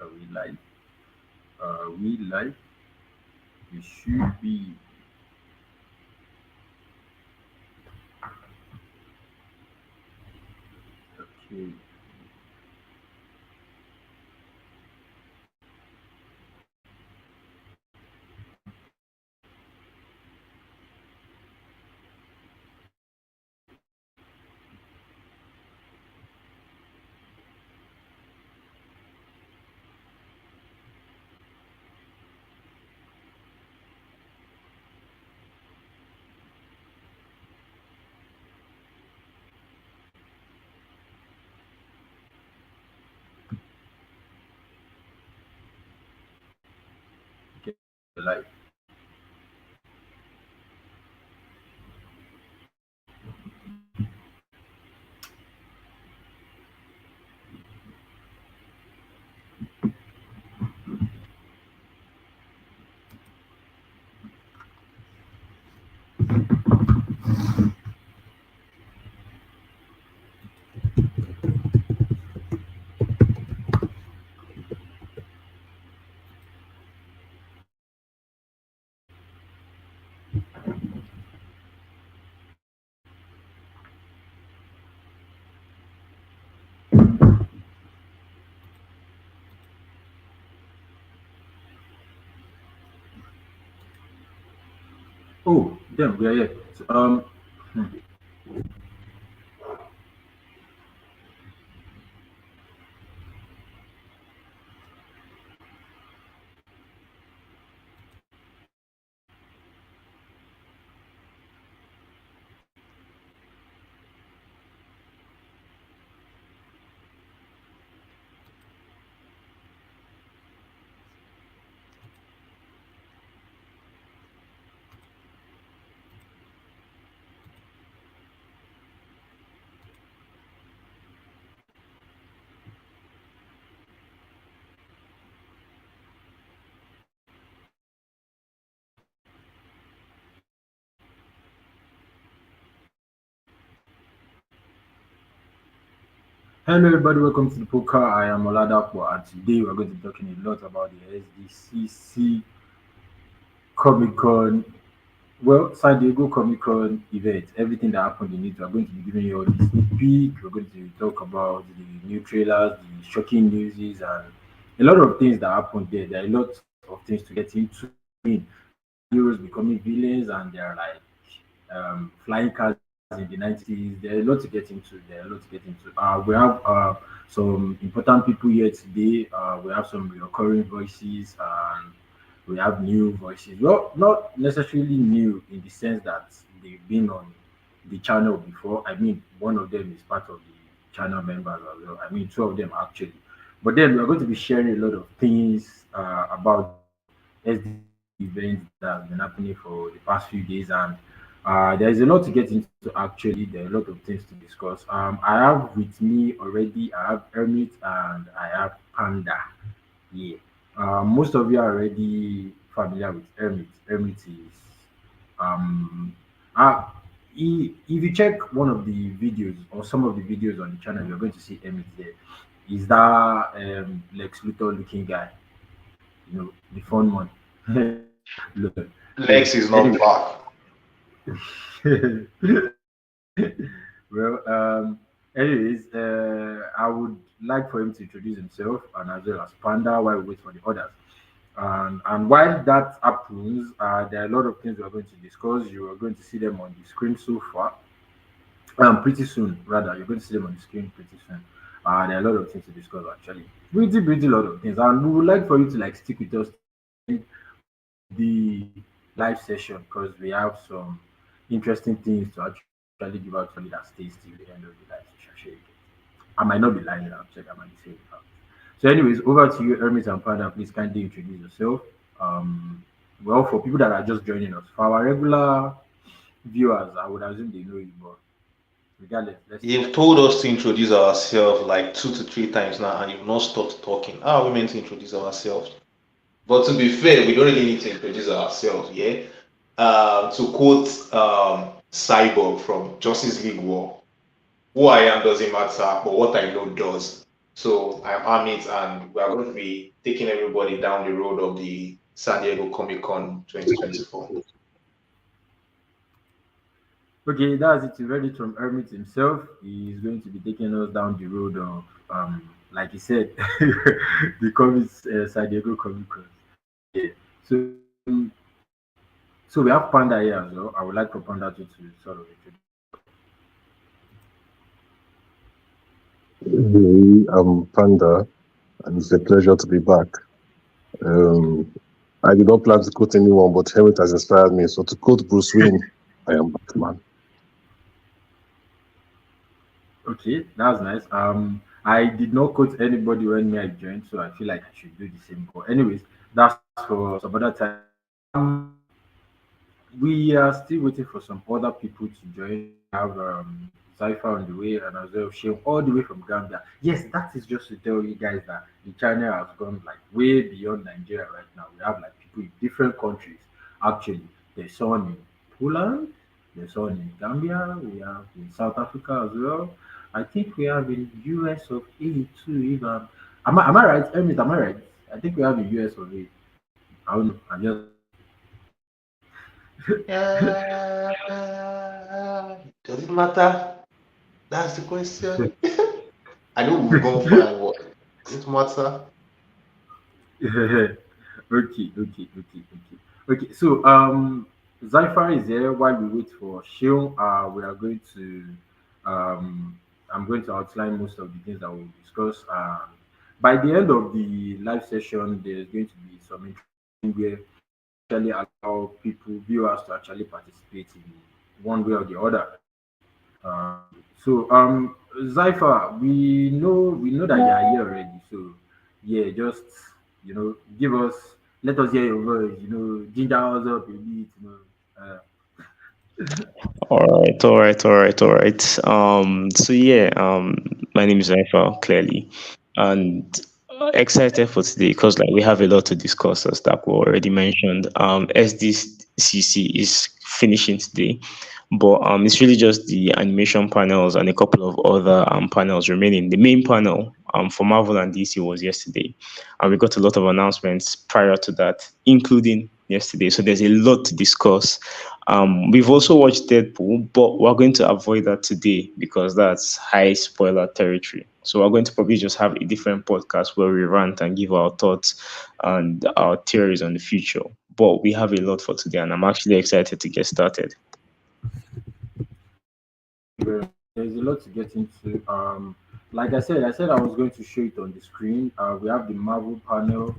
Are we live? Are we live? We should be. Okay. Okay. Live. Oh, damn, we are here. So, hmm. Hello, everybody. Welcome to the poker. I am Oladapo, and today we're going to be talking a lot about the SDCC Comic Con. Well, San Diego Comic Con event, everything that happened in it, we're going to be giving you all the sneak peek. We're going to talk about the new trailers, the shocking news, and a lot of things that happened there. There are a lot of things to get into. I mean, heroes becoming villains, and they're like flying cars in the 90s. There are a lot to get into. There are a lot to get into. We have some important people here today. We have some recurring voices, and we have new voices. Well, not necessarily new in the sense that they've been on the channel before. I mean, one of them is part of the channel members as well. I mean, two of them actually. But then we're going to be sharing a lot of things about SD events that have been happening for the past few days, and there's a lot to get into actually. There are a lot of things to discuss. I have with me already, I have Hermit and I have Panda. Yeah. Most of you are already familiar with Hermit. Hermit is um uh, if you check one of the videos or some of the videos on the channel, you're going to see Hermit there. Is that Lex Luthor looking guy, the fun one. Look, so Lex is not anyway. black. Well, anyways, I would like for him to introduce himself and as well as Panda while we wait for the others. And while that happens, there are a lot of things we are going to discuss. You are going to see them on the screen so far. Pretty soon, rather, you're going to see them on the screen pretty soon. There are a lot of things to discuss actually. Pretty lot of things, and we would like for you to like stick with us the live session because we have some interesting things to actually give out for you that stays till the end of the live session. Sure you get. I might not be lying, I'll check, I might be saying it out. So, anyways, over to you, Hermes and Panda. Please kindly introduce yourself. Um, well, for people that are just joining us, for our regular viewers, I would assume they know you, but regardless, let's see. You've told us to introduce ourselves like 2 to 3 times now, and you've not stopped talking. How are we meant to introduce ourselves? But to be fair, we don't really need to introduce ourselves, yeah? To quote Cyborg from Justice League War, who I am doesn't matter, but what I know does. So I'm Amit, and we are going to be taking everybody down the road of the San Diego Comic Con 2024. Okay, that's it. You read it from Hermit himself. He's going to be taking us down the road of, like he said, the comics, San Diego Comic Con. Yeah. So, so we have Panda here as well. I would like for Panda to sort of introduce. Hey, I'm Panda, and it's a pleasure to be back. Um, I did not plan to quote anyone, but Hewitt has inspired me. So to quote Bruce Wayne, I am Batman. Okay, that's nice. I did not quote anybody when me I joined, so I feel like I should do the same. But anyways, that's for some other time. We are still waiting for some other people to join. We have Cypher on the way and as well Shane all the way from Gambia. Yes, that is just to tell you guys that the channel has gone like way beyond Nigeria right now. We have like people in different countries. Actually, there's someone in Poland, there's someone in Gambia, we have in South Africa as well. I think we have in US of A too. Even am I right? Emmett, am I right? I think we have in US of A. I don't know. I'm just Does it matter? That's the question. I know we've gone far and what. Does it matter? Okay. So Zypher is here while we wait for Shion. We are going to I'm going to outline most of the things that we'll discuss. By the end of the live session, there's going to be some interesting where actually allow people, viewers to actually participate in one way or the other. So Zypher, we know that you are here already. So yeah, just give us let us hear your voice. Ginger us up a bit. All right. So yeah, my name is Aifa, clearly, and excited for today because like we have a lot to discuss as Dapo already mentioned. SDCC is finishing today, but it's really just the animation panels and a couple of other panels remaining. The main panel for Marvel and DC was yesterday, and we got a lot of announcements prior to that, including yesterday. So there's a lot to discuss. We've also watched Deadpool, but we're going to avoid that today because that's high spoiler territory. So we're going to probably just have a different podcast where we rant and give our thoughts and our theories on the future. But we have a lot for today, and I'm actually excited to get started. There's a lot to get into. Like I said I was going to show it on the screen. We have the Marvel panel.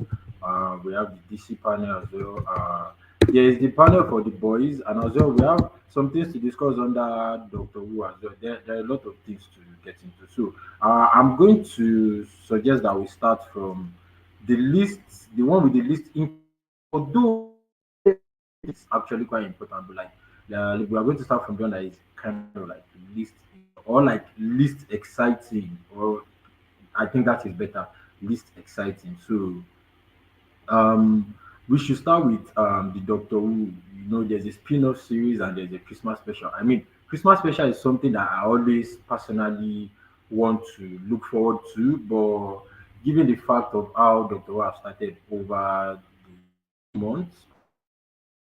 We have the DC panel as well. There is the panel for the boys, and as well we have some things to discuss under Doctor Who as well. There are a lot of things to get into. So I'm going to suggest that we start from the list, the one with the least. Although it's actually quite important, but like we are going to start from the one that is kind of like least or like least exciting, or I think that is better, least exciting. So we should start with the Doctor Who. There's a spin-off series and there's a Christmas special. I mean, Christmas special is something that I always personally want to look forward to, but given the fact of how Doctor Who have started over the months,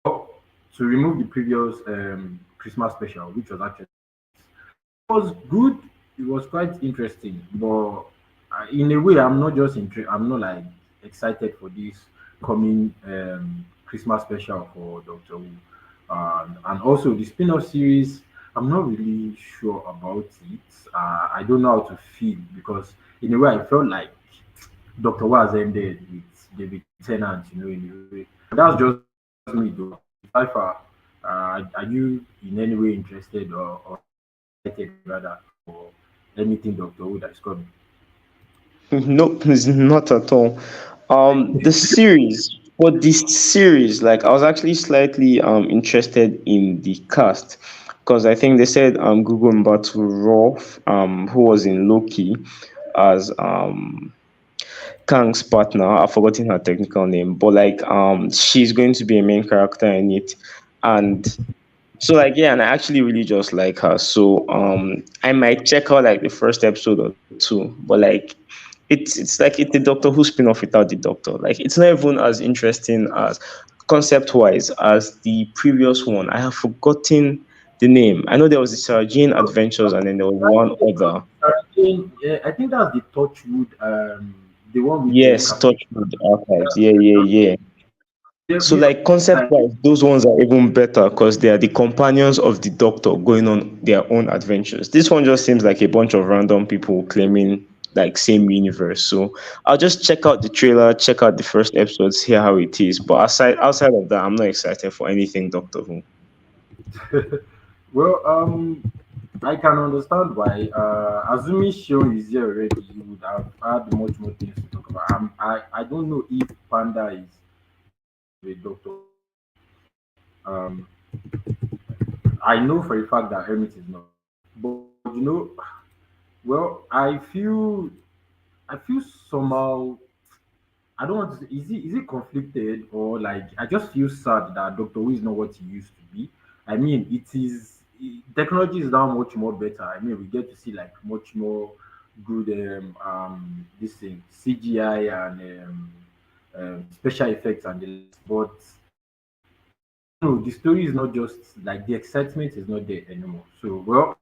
to remove the previous Christmas special, which was actually was good. It was quite interesting, but in a way, I'm not just I'm not like excited for this coming Christmas special for Doctor Who, and also the spin-off series. I'm not really sure about it. I don't know how to feel because in a way, I felt like Doctor Who has ended with David Tennant. In a way, that's just me though. Cypher, are you in any way interested or excited rather for anything Doctor Who that is coming? Nope, it's not at all. The series for this series, like I was actually slightly interested in the cast because I think they said Google Mbatu Rolf, who was in Loki as Kang's partner. I've forgotten her technical name, but like she's going to be a main character in it. And so like yeah, and I actually really just like her. So I might check out like the first episode or two, but like it's like it's the Doctor Who spin off without the Doctor. Like it's not even as interesting as concept wise as the previous one. I have forgotten the name. I know there was the Sarah Jane Adventures and then there was one other. Yeah, I think that's the Torchwood, the one with Yes, Captain. Touchwood Archives. Yeah, yeah, yeah. So, Yeah, like concept like wise, those ones are even better because they are the companions of the Doctor going on their own adventures. This one just seems like a bunch of random people claiming like same universe. So I'll just check out the trailer, check out the first episodes, hear how it is. But outside of that, I'm not excited for anything Doctor Who. well, I can understand why. Assuming Shion is here already, you would have had much more things to talk about. I don't know if Panda is a doctor. Um, I know for a fact that Hermit is not. But well, I feel somehow. I don't want to say, is it conflicted, or like I just feel sad that Doctor Who is not what he used to be. I mean, technology is now much more better. I mean, we get to see like much more good this thing CGI and special effects and the likes. But no, the story is not just like the excitement is not there anymore. So well,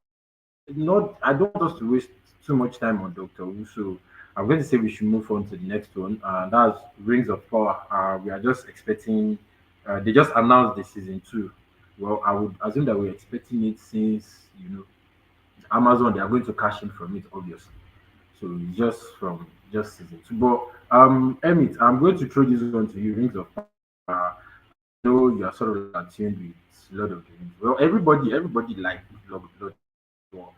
not I don't want us to waste too much time on Doctor Who, so I'm going to say we should move on to the next one. That's Rings of Power. We are just expecting. They just announced the season 2. Well, I would assume that we're expecting it since Amazon they are going to cash in from it, obviously. So it's just from just season 2. But Emmett, I'm going to throw this one to you. Rings of Power. I know you are sort of like attuned with Lord of the Rings. Well, everybody likes Lord. But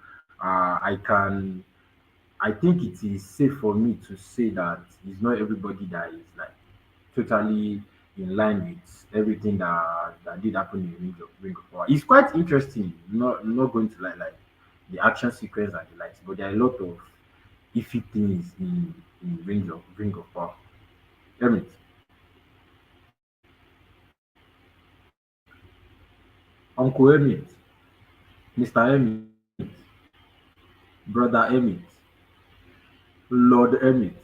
I think it is safe for me to say that it's not everybody that is like totally in line with everything that did happen in Ring of Power. It's quite interesting. Not going to like the action sequence and the likes, but there are a lot of iffy things in Ring of Power. Emmett, Uncle Emmett, Mr. Emmett, Brother Emmett, Lord Emmett,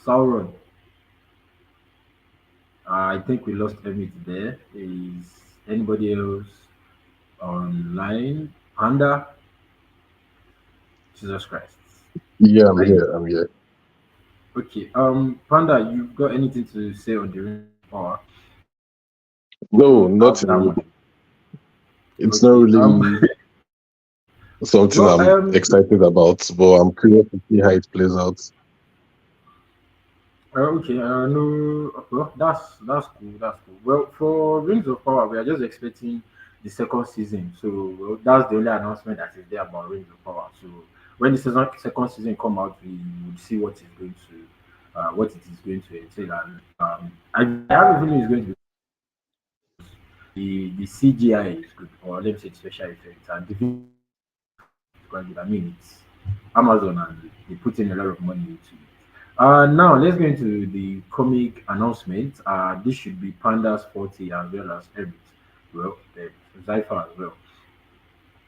Sauron. I think we lost Emmett there. Is anybody else online? Panda? Jesus Christ. Yeah, I'm Are you here. I'm here. okay? Panda, you got anything to say on the Ring of Power? No, Or not out that really. one. It's not Okay. really something Well, I'm excited about, but I'm curious to see how it plays out. okay. No. Well, that's cool. That's cool. Well, for Rings of Power, we are just expecting the second season. So well, that's the only announcement that is there about Rings of Power. So when the second season come out, we would see what it is going to entail. And I have a feeling it's going to be the CGI is good, or let me say special effects, and the visual is quite good. I mean, it's Amazon and they put in a lot of money into it. Now let's go into the comic announcement. This should be Panda's 40 as well as Emmett. Well, Zypher as well.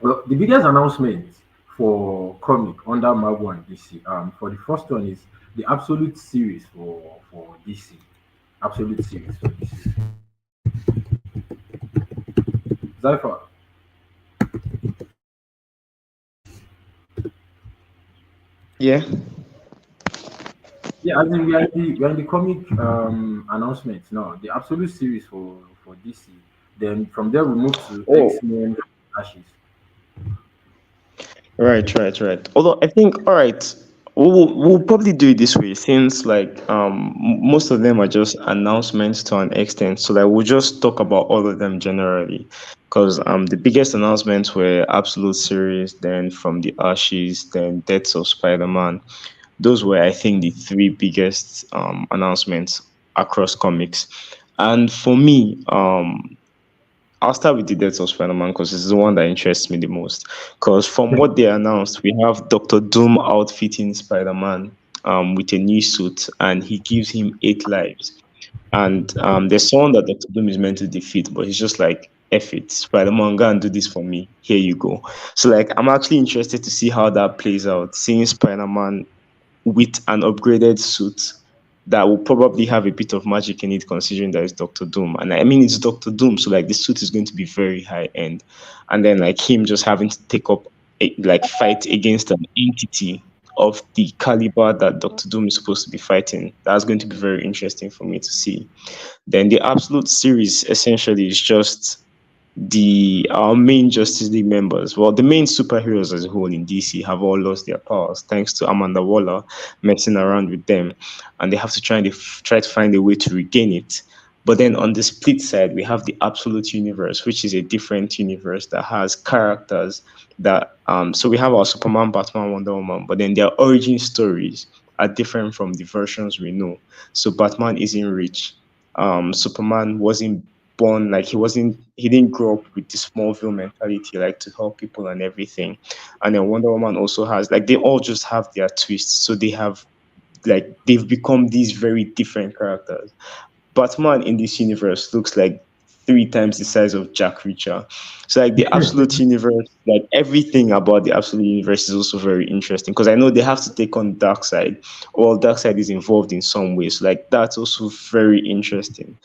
Well, the biggest announcement for comic under Marvel and DC. For the first one is the Absolute series for DC. Absolute series for DC. Zypher. Yeah. Yeah, I think we are in the comic announcement now. The Absolute series for DC. Then from there we move to Oh, X Men Ashes. right, right, right. Although I think, all right, we'll probably do it this way since like most of them are just announcements to an extent. So like we'll just talk about all of them generally, because the biggest announcements were Absolute Series, then From the Ashes, then Deaths of Spider-Man. Those were, I think, the three biggest announcements across comics. And for me, I'll start with the Death of Spider-Man because it's the one that interests me the most. Because from what they announced, we have Doctor Doom outfitting Spider-Man with a new suit, and he gives him 8 lives. And there's someone that Doctor Doom is meant to defeat, but he's just like, F it, Spider-Man, go and do this for me. Here you go. So, like, I'm actually interested to see how that plays out. Seeing Spider-Man with an upgraded suit that will probably have a bit of magic in it, considering that it's Doctor Doom. And I mean, it's Doctor Doom, so like the suit is going to be very high end. And then like him just having to take up like fight against an entity of the caliber that Doctor Doom is supposed to be fighting. That's going to be very interesting for me to see. Then the Absolute series essentially is just the our main Justice League members, well, the main superheroes as a whole in DC have all lost their powers thanks to Amanda Waller messing around with them, and they have to try to find a way to regain it. But then on the split side, we have the Absolute Universe, which is a different universe that has characters that so we have our Superman, Batman, Wonder Woman, but then their origin stories are different from the versions we know. So Batman isn't rich. Superman wasn't born like he didn't grow up with the Smallville mentality, like to help people and everything. And then Wonder Woman also has like they all just have their twists. So they have like they've become these very different characters. Batman in this universe looks like three times the size of Jack Reacher. So like the Absolute Universe, like everything about the Absolute Universe is also very interesting because I know they have to take on Darkseid, or Darkseid is involved in some way. So like that's also very interesting.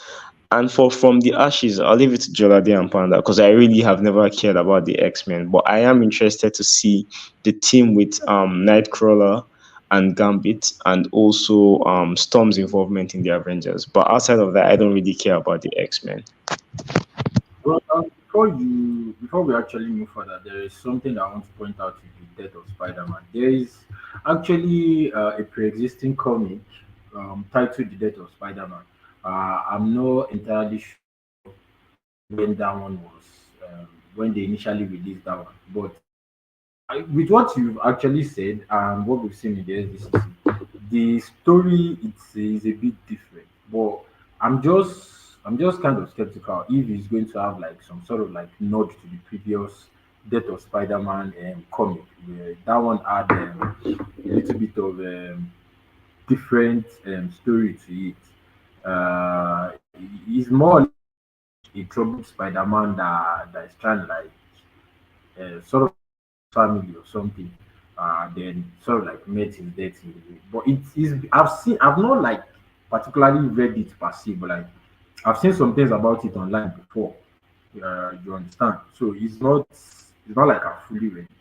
And for From the Ashes, I'll leave it to Jolade and Panda because I really have never cared about the X-Men, but I am interested to see the team with Nightcrawler and Gambit, and also Storm's involvement in the Avengers. But outside of that, I don't really care about the X-Men. Well, before we actually move further, there is something I want to point out with the death of Spider-Man. There is actually a pre-existing comic titled "The Death of Spider-Man." I'm not entirely sure when that one was, when they initially released that one, but with what you've actually said and what we've seen in the SDCC, the story is a bit different. But I'm just kind of skeptical if he's going to have like some sort of like nod to the previous Death of Spider-Man comic. Where that one had a little bit of different story to it. It's more a troubled Spider-Man that is trying to like sort of family or something, then sort of like met his death in the way. But it is I've not like particularly read it per se, but like I've seen some things about it online before. You understand? So it's not like I fully read it.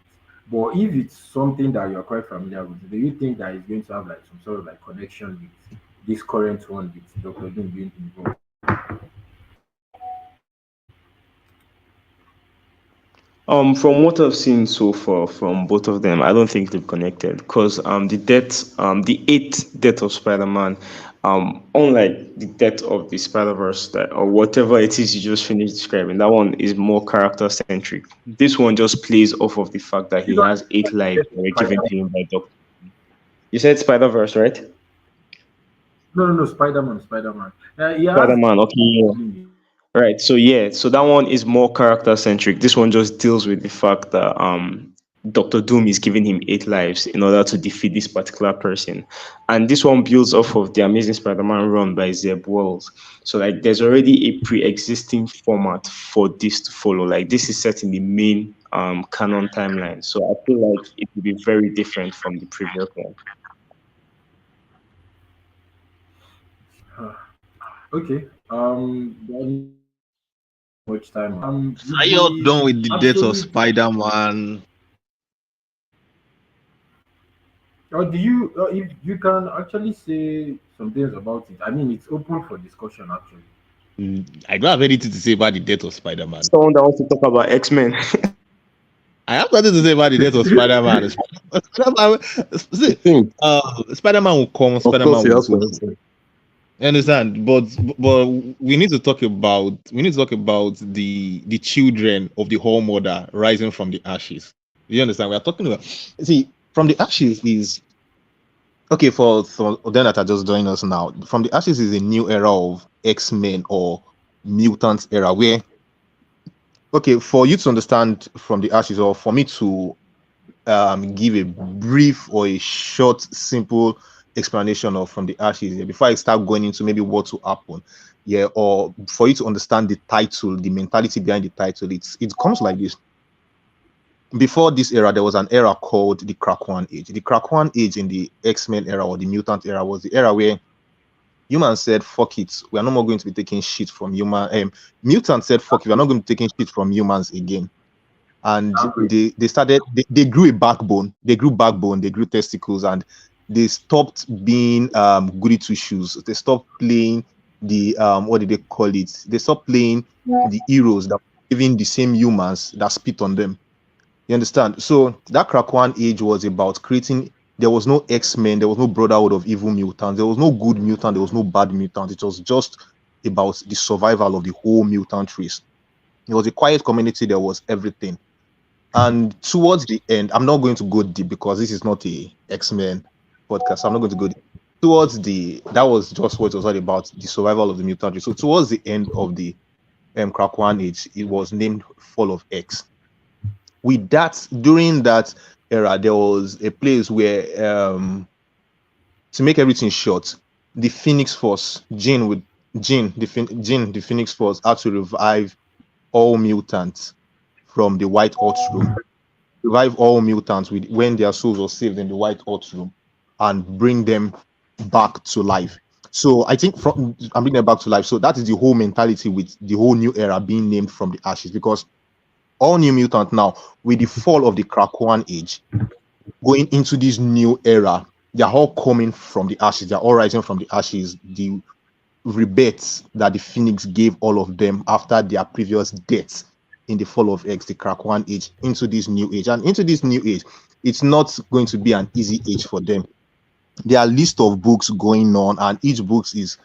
But if it's something that you're quite familiar with, do you think that it's going to have like some sort of like connection with this current one with Dr. Doom being involved? From what I've seen so far from both of them, I don't think they've connected because the eighth death of Spider-Man, unlike the death of the Spider-Verse that, or whatever it is you just finished describing, that one is more character centric. This one just plays off of the fact that You he don't has eight lives think that were given Spider-Man? to him by Doctor. You said Spider-Verse, right? No, no, no, Spider-Man, Spider-Man. He has Spider-Man, okay, yeah. in Right. So yeah, so that one is more character centric. This one just deals with the fact that Doctor Doom is giving him eight lives in order to defeat this particular person. And this one builds off of the Amazing Spider-Man run by Zeb Wells. So like there's already a pre-existing format for this to follow. Like this is set in the main canon timeline. So I feel like it will be very different from the previous one. okay. Much time. Are you all done with the death of Absolute. Spider-Man? Or do you, if you can actually say some things about it? I mean, it's open for discussion actually. I don't have anything to say about the death of Spider-Man. Someone that wants to talk about X-Men. I have nothing to say about the death of Spider-Man. See, think, Spider-Man will come, of course, Spider-Man he will has go. to. You understand? But we need to talk about the children of the whole mother rising from the ashes. You understand? We are talking about, see, from the ashes is okay for them that are just joining us now. From the ashes is a new era of X-Men or mutant era where, okay, for you to understand from the ashes, or for me to give a brief or a short, simple explanation of from the ashes, yeah, before I start going into maybe what will happen, yeah, or for you to understand the title, the mentality behind the title, it comes like this. before this era, there was an era called the Krakoan Age. The Krakoan Age in the X-Men era or the mutant era was the era where humans said, fuck it, we are no more going to be taking shit from human. Mutants said, fuck it, we are not going to be taking shit from humans again. And Exactly. they started, they grew a backbone, they grew backbone, they grew testicles, and they stopped being goody two shoes. They stopped playing the what did they call it? They stopped playing the heroes that were even the same humans that spit on them. You understand? So that Krakoan age was about creating. There was no X-Men, there was no Brotherhood of Evil Mutants, there was no good mutant, there was no bad mutant. It was just about the survival of the whole mutant race. It was a quiet community, there was everything. And towards the end, I'm not going to go deep because this is not a X-Men podcast. So I'm not going to go deep. Towards the that was just what it was all about, the survival of the mutant race. So towards the end of the Krakoan age, it was named Fall of X. With that, during that era, there was a place where, to make everything short, the Phoenix Force, Jean, the Phoenix Force, had to revive all mutants from the White Hot Room. Revive all mutants with when their souls were saved in the White Hot Room, and bring them back to life. So I think I'm bringing them back to life. So that is the whole mentality with the whole new era being named from the ashes, because all new mutant now, with the fall of the Krakoan age, going into this new era, they're all coming from the ashes. They're all rising from the ashes. The rebirths that the Phoenix gave all of them after their previous deaths in the fall of X, the Krakoan age, into this new age. And into this new age, it's not going to be an easy age for them. There are a list of books going on, and each book is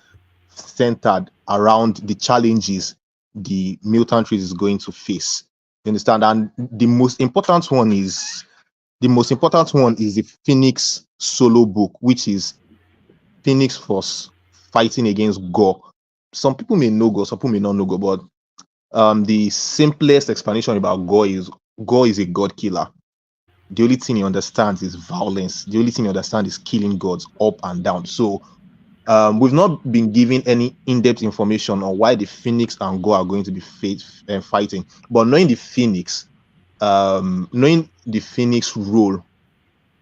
centered around the challenges the mutant race is going to face. You understand? And the most important one is the Phoenix solo book, which is Phoenix Force fighting against Gore. Some people may know Gore, some people may not know Gore, but the simplest explanation about Gore is a god killer. The only thing he understands is violence. The only thing he understands is killing gods up and down. So we've not been given any in-depth information on why the Phoenix and Gore are going to be fighting. But knowing the Phoenix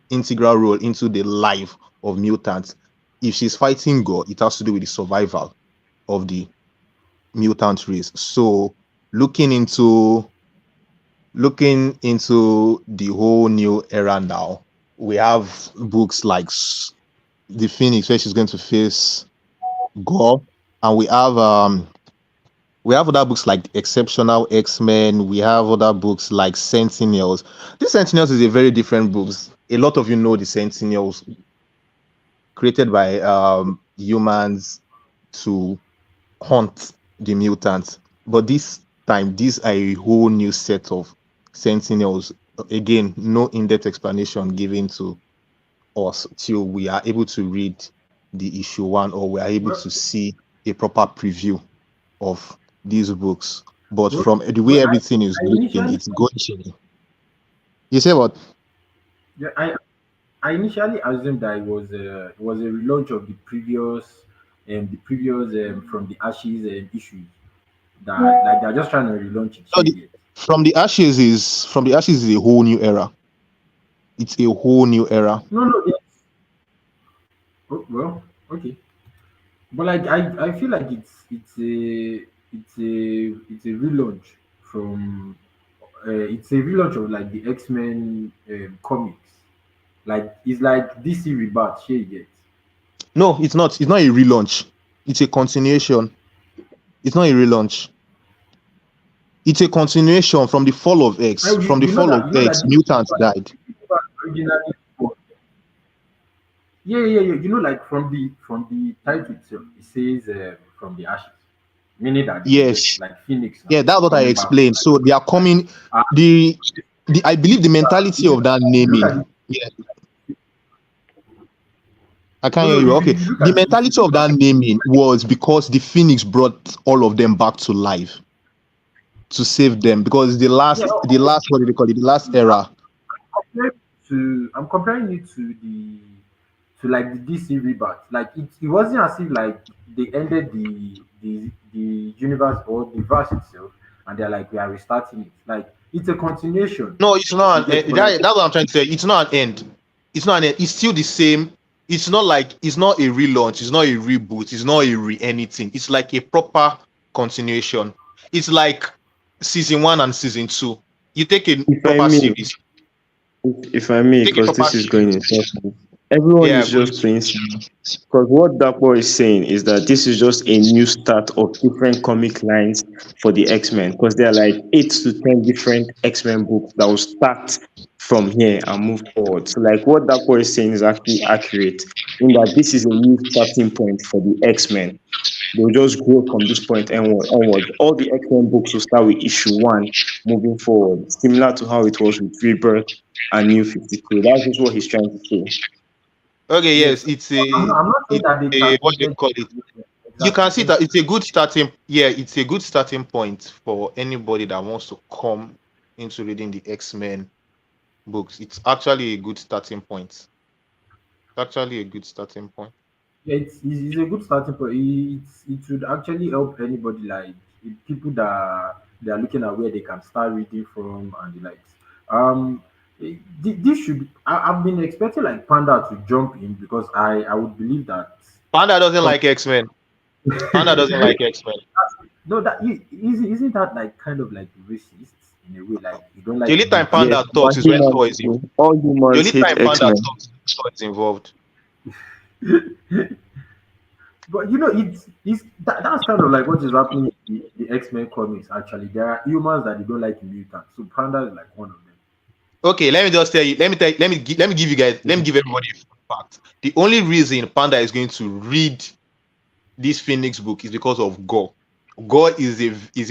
integral role into the life of mutants, if she's fighting Gore, it has to do with the survival of the mutant race. So looking into the whole new era now, we have books like the Phoenix, where she's going to face Gore, and we have other books like Exceptional X-Men. We have other books like Sentinels. This Sentinels is a very different book. A lot of you know the Sentinels, created by humans to hunt the mutants. But this time, these are a whole new set of Sentinels. Again, no in-depth explanation given to us till we are able to read the issue one, or we are able Well, to see a proper preview of these books. But well, from the way well everything is I looking, initially, it's going to. You say what? yeah, I initially assumed that it was a relaunch of the previous from the ashes issues, that like they're just trying to relaunch it. No, Share it. from the ashes is a whole new era. It's a whole new era. No, no, yeah. Oh, well, okay. But like I feel like it's a relaunch from it's a relaunch of like the X-Men comics. Like it's like DC Rebirth. Share it. No, it's not. It's not a relaunch. It's a continuation. It's not a relaunch. It's a continuation from the fall of I X. you, From the you know fall that of X, mutants died. originally was- yeah, yeah, yeah. Like from the title itself, it says from the ashes, meaning that the rebirth, Yes. like Phoenix now Yeah, that's what I coming back to explained. life. So they are coming. Uh, The I believe the mentality if you of that if you look naming. at Yeah, I no can't hear no you. Okay. if you look The at if you mentality look of that naming was because the Phoenix brought all of them back to life to save them, because yeah, the last what do they call it? The last era. I'm comparing it to like the DC rebirth. Like it wasn't as if like they ended the universe or the verse itself, and they're like we are restarting it. Like It's a continuation. No, it's You not an get, end. but like That's what I'm trying to say. It's not an end. It's not an end. It's still the same. It's not like it's not a relaunch. It's not a reboot. It's not a anything. It's like a proper continuation. It's like season one and season two. You take a If I proper may, series. if I may, Take a because proper this is going series. in circles. Everyone Yeah, is go just into playing. Because what that boy is saying is that this is just a new start of different comic lines for the X-Men. Because there are like 8 to 10 different X-Men books that will start from here and move forward. So like what that boy is saying is actually accurate in that this is a new starting point for the X-Men. They'll just grow from this point onwards. All the X-Men books will start with issue one moving forward, similar to how it was with Rebirth and New 52. That's just what he's trying to say. Okay, yes, yes, I'm not saying it's that they a what do they terminated call it? You exactly. can see that it's a good starting. Yeah, it's a good starting point for anybody that wants to come into reading the X-Men books. It's actually a good starting point. It's actually a good starting point. Yeah, it's a good starting point. It would actually help anybody like people that they are looking at where they can start reading from and the likes. This should I've been expecting like Panda to jump in because I would believe that. Panda doesn't Some, like X-Men. Panda doesn't like X-Men. no, isn't that like kind of like racist in a way? Like you don't The like only time mutants. Yes, Panda but talks is when Thor humans, is involved. all The humans only hate time Panda X-Men. talks is when Thor is involved. But that's kind of like what is happening in the X-Men comics. Actually, there are humans that they don't like mutants, so Panda is like one of them. Okay, let me just tell you. Let me give you guys. Let me give everybody a fun fact. The only reason Panda is going to read this Phoenix book is because of Gore. Gore is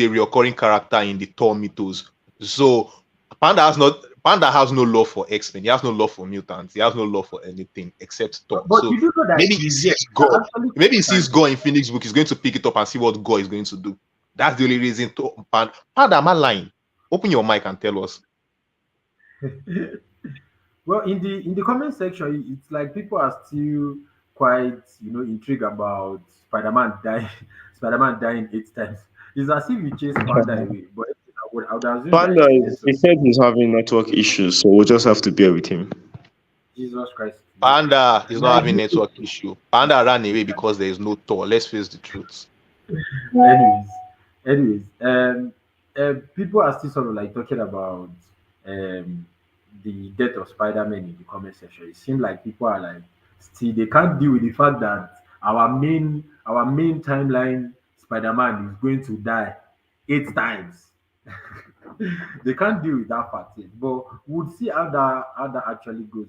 a recurring character in the Thor mythos. So Panda has no love for X-Men. He has no love for mutants. He has no love for anything except Thor. But So you do know that maybe he he's yes, sees Gore. actually Maybe he sees like Gore in Phoenix book. He's going to pick it up and see what Gore is going to do. That's the only reason. Panda, am I lying? Open your mic and tell us. well in the comment section, it's like people are still quite intrigued about Spider-Man dying, Spider-Man dying 8 times. It's as if you chase Panda away, but I would assume that Panda, it's he network. said he's having network issues, so we'll just have to bear with him. Jesus Christ, Panda is not like, having network issue. Panda ran away because there is no Thor. Let's face the truth. anyways, people are still sort of like talking about um, the death of Spider-Man in the comment section. It seems like people are like still they can't deal with the fact that our main timeline Spider-Man is going to die 8 times. They can't deal with that fact yet, but we'll see how that actually goes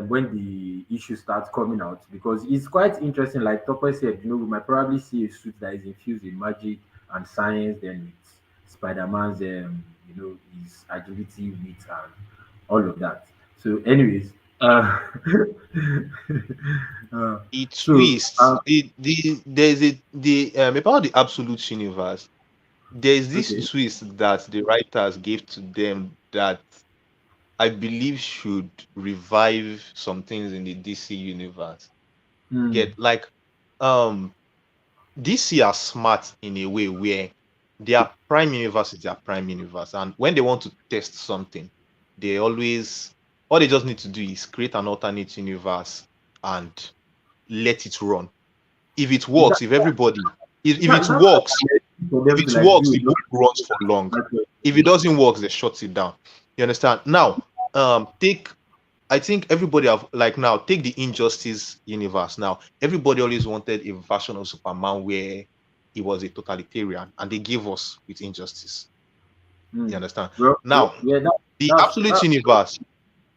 when the issue starts coming out because it's quite interesting. Like Topper said, we might probably see a suit that is infused in magic and science, then with Spider-Man's, his agility, wit, and all of that. So, anyways, uh, The so twist, there's the about the absolute universe. There's this okay. twist that the writers gave to them that I believe should revive some things in the DC universe. Hmm. Get like um DC are smart in a way where their prime universe is their prime universe, and when they want to test something, they always all they just need to do is create an alternate universe and let it run. If it Is that works, if everybody, if that it that's why works, for if them to it like works, do the a lot book runs for long. of like, If it doesn't work, they shut it down. You understand? Now, take I think everybody have like now take the Injustice universe. Now, everybody always wanted a version of Superman where he was a totalitarian, and they gave us with Injustice. You understand? well, Now, yeah, the that's Absolute that. Universe,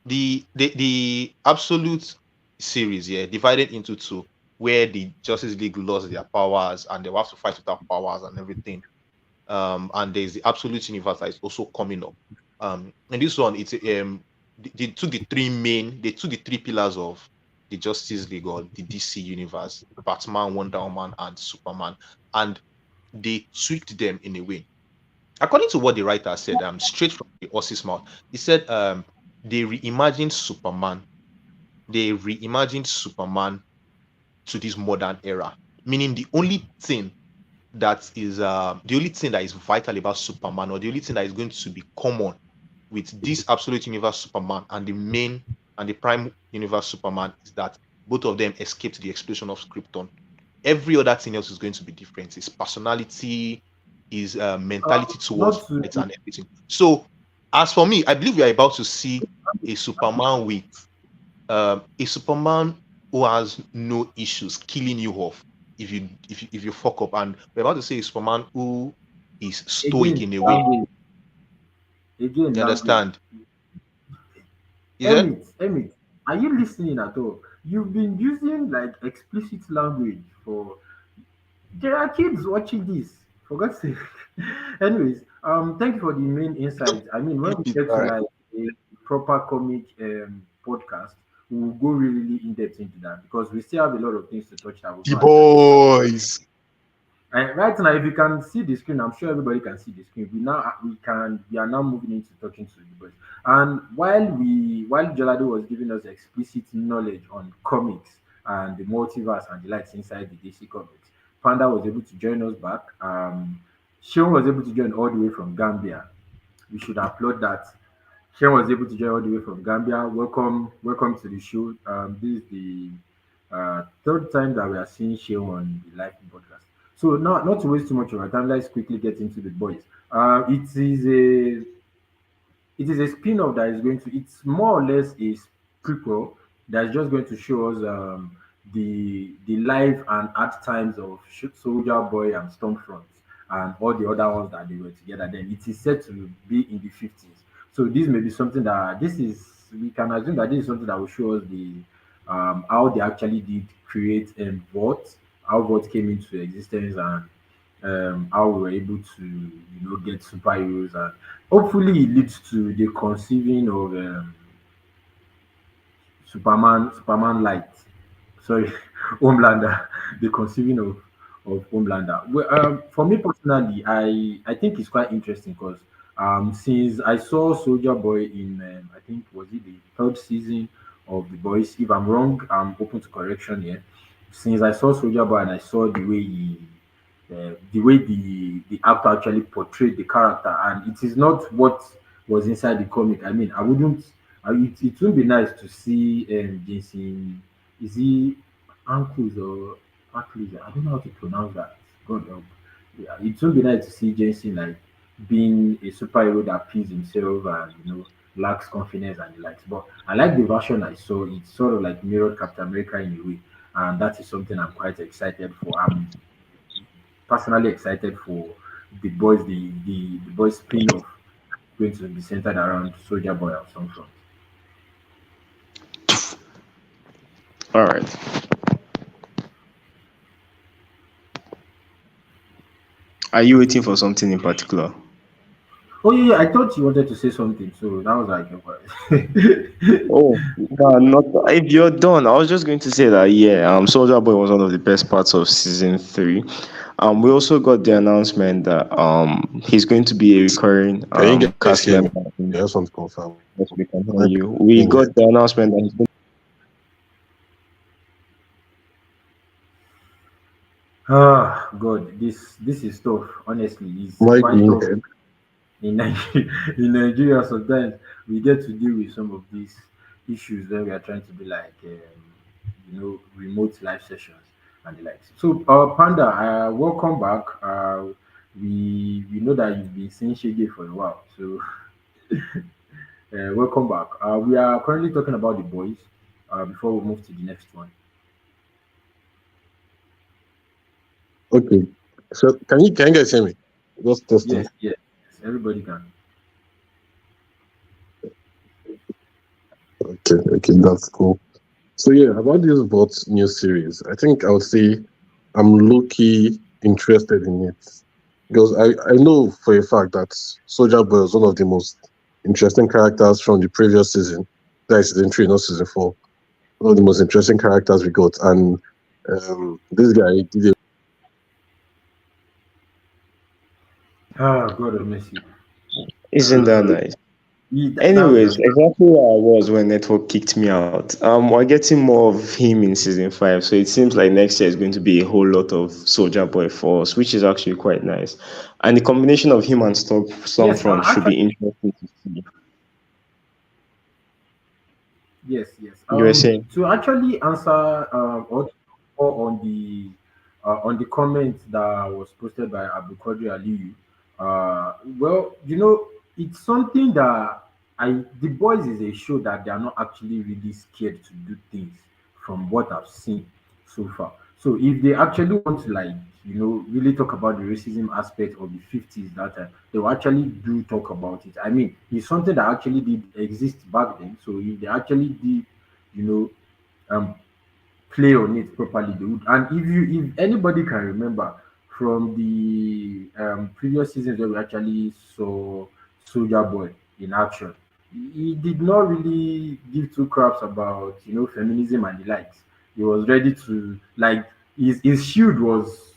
the Absolute series, yeah, divided into two, where the Justice League lost their powers and they will have to fight without powers and everything. And there's the Absolute Universe that is also coming up. And this one, it's they took the three pillars of the Justice League or the DC universe, Batman, Wonder Woman, and Superman, and they tweaked them in a way. According to what the writer said, straight from the horse's mouth, he said they reimagined Superman. They reimagined Superman to this modern era, meaning the only thing that is the only thing that is vital about Superman, or the only thing that is going to be common with this absolute universe Superman and the main and the prime universe Superman, is that both of them escaped the explosion of Krypton. Every other thing else is going to be different. His personality, his mentality towards Not to light and everything. So, as for me, I believe we are about to see a Superman with a Superman who has no issues killing you off if you fuck up, and we're about to see a Superman who is stoic again in a way. language, again You language. understand? Is it? Emmett, are you listening at all? You've been using like explicit language for. There are kids watching this. For God's sake. Anyways, thank you for the main insights. I mean, when Keep we it get to right. like a proper comic podcast, we will go really in depth into that because we still have a lot of things to touch that we've The not actually. boys. And right now, if you can see the screen, I'm sure everybody can see the screen. We are now moving into talking to the boys. And while Jalado was giving us explicit knowledge on comics and the multiverse and the lights inside the DC comics, Panda was able to join us back. Sean was able to join all the way from Gambia. We should applaud that. Sean was able to join all the way from Gambia. Welcome to the show. This is the third time that we are seeing Sean on the live podcast. So, not to waste too much of our time, let's quickly get into the boys. It is a spin-off that is going to. It's more or less a prequel that's just going to show us the life and art times of Soldier Boy and Stormfront and all the other ones that they were together. Then it is said to be in the 50s. So this may be something that this is. We can assume that this is something that will show us the how they actually did create Vought, how Vought came into existence, and how we were able to get superheroes, and hopefully it leads to the conceiving of Superman Light. Sorry, Homelander. The conceiving of Homelander. Well, for me personally, I think it's quite interesting because since I saw Soldier Boy in I think was it the third season of The Boys. If I'm wrong, I'm open to correction here. Since I saw Soldier Boy and I saw the way the actor actually portrayed the character, and it is not what was inside the comic. I mean, I wouldn't. It would be nice to see Jason. Is he Ankles or Ankles? I don't know how to pronounce that. God help. Yeah, it would be nice to see Jason like being a superhero that pees himself and lacks confidence and the likes. But I like the version I saw. It's sort of like mirrored Captain America in a way, and that is something I'm quite excited for. I'm personally excited for the boys spin-off going to be centered around Soldier Boy or some sort. All right. Are you waiting for something in particular? Oh yeah, I thought you wanted to say something, so that was like Oh, no, not if you're done. I was just going to say that Soldier Boy was one of the best parts of season 3. We also got the announcement that he's going to be a recurring Can you guys cast hear me? member. I just want to confirm. Yes, we can Am hear I you. We being got heard? the announcement that he's going. God, this is tough. Honestly, it's Am I quite being tough heard? in Nigeria. In Nigeria, sometimes we get to deal with some of these issues when we are trying to be like remote live sessions and the likes. So, Panda, welcome back. We know that you've been seeing Shege for a while, so welcome back. We are currently talking about the boys. Before we move to the next one. Okay. So can you guys hear me? Just testing. Yes, yes, yes, everybody can. Okay, that's cool. So yeah, about this Bots new series, I think I would say I'm low-key interested in it. Because I know for a fact that Soldier Boy was one of the most interesting characters from the previous season. That is season 3, not season 4. One of the most interesting characters we got. And this guy did a Ah, God of mercy. Isn't that nice? That's Anyways, just exactly where I was when Network kicked me out. We're getting more of him in season 5, so it seems like next year is going to be a whole lot of Soldier Boy for us, which is actually quite nice. And the combination of him and yes. Stormfront should be interesting to see. Yes, yes. You were saying? To actually answer or on the comment that was posted by Abu Qadri Aliyu, well, it's something that the boys is a show that they are not actually really scared to do things from what I've seen so far. So if they actually want to really talk about the racism aspect of the 50s that time, they will actually do talk about it. I mean, it's something that actually did exist back then. So if they actually did, you know, um play on it properly, they would. And if anybody can remember from the previous seasons where we actually saw Soldier Boy in action, he did not really give two craps about feminism and the likes. He was ready to like his shield was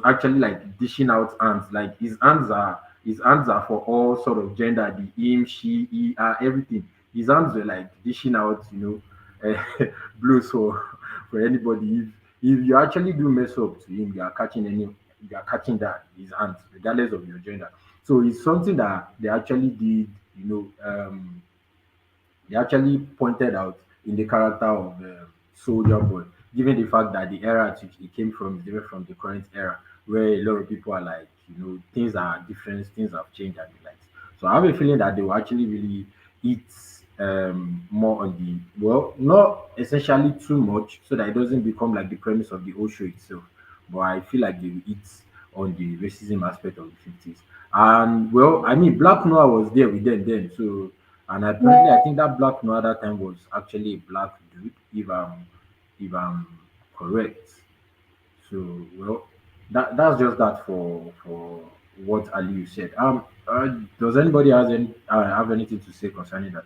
actually like dishing out hands. Like his hands are for all sort of gender, the him, she, he, everything. His hands were like dishing out, blows for anybody. If you actually do mess up to him, you are catching that his hands, regardless of your gender. So it's something that they actually did, they actually pointed out in the character of Soldier Boy, given the fact that the era to he came from is different from the current era, where a lot of people are like, things are different, things have changed and the likes. So I have a feeling that they will actually really eat more on not essentially too much, so that it doesn't become like the premise of the whole show itself. But I feel like they will eat on the racism aspect of the 50s. And well, I mean, Black Noir was there with them then, so and apparently, I think that Black Noir that time was actually a black dude, if I'm correct. So well, that's just that for what Ali said. Does anybody have anything to say concerning that?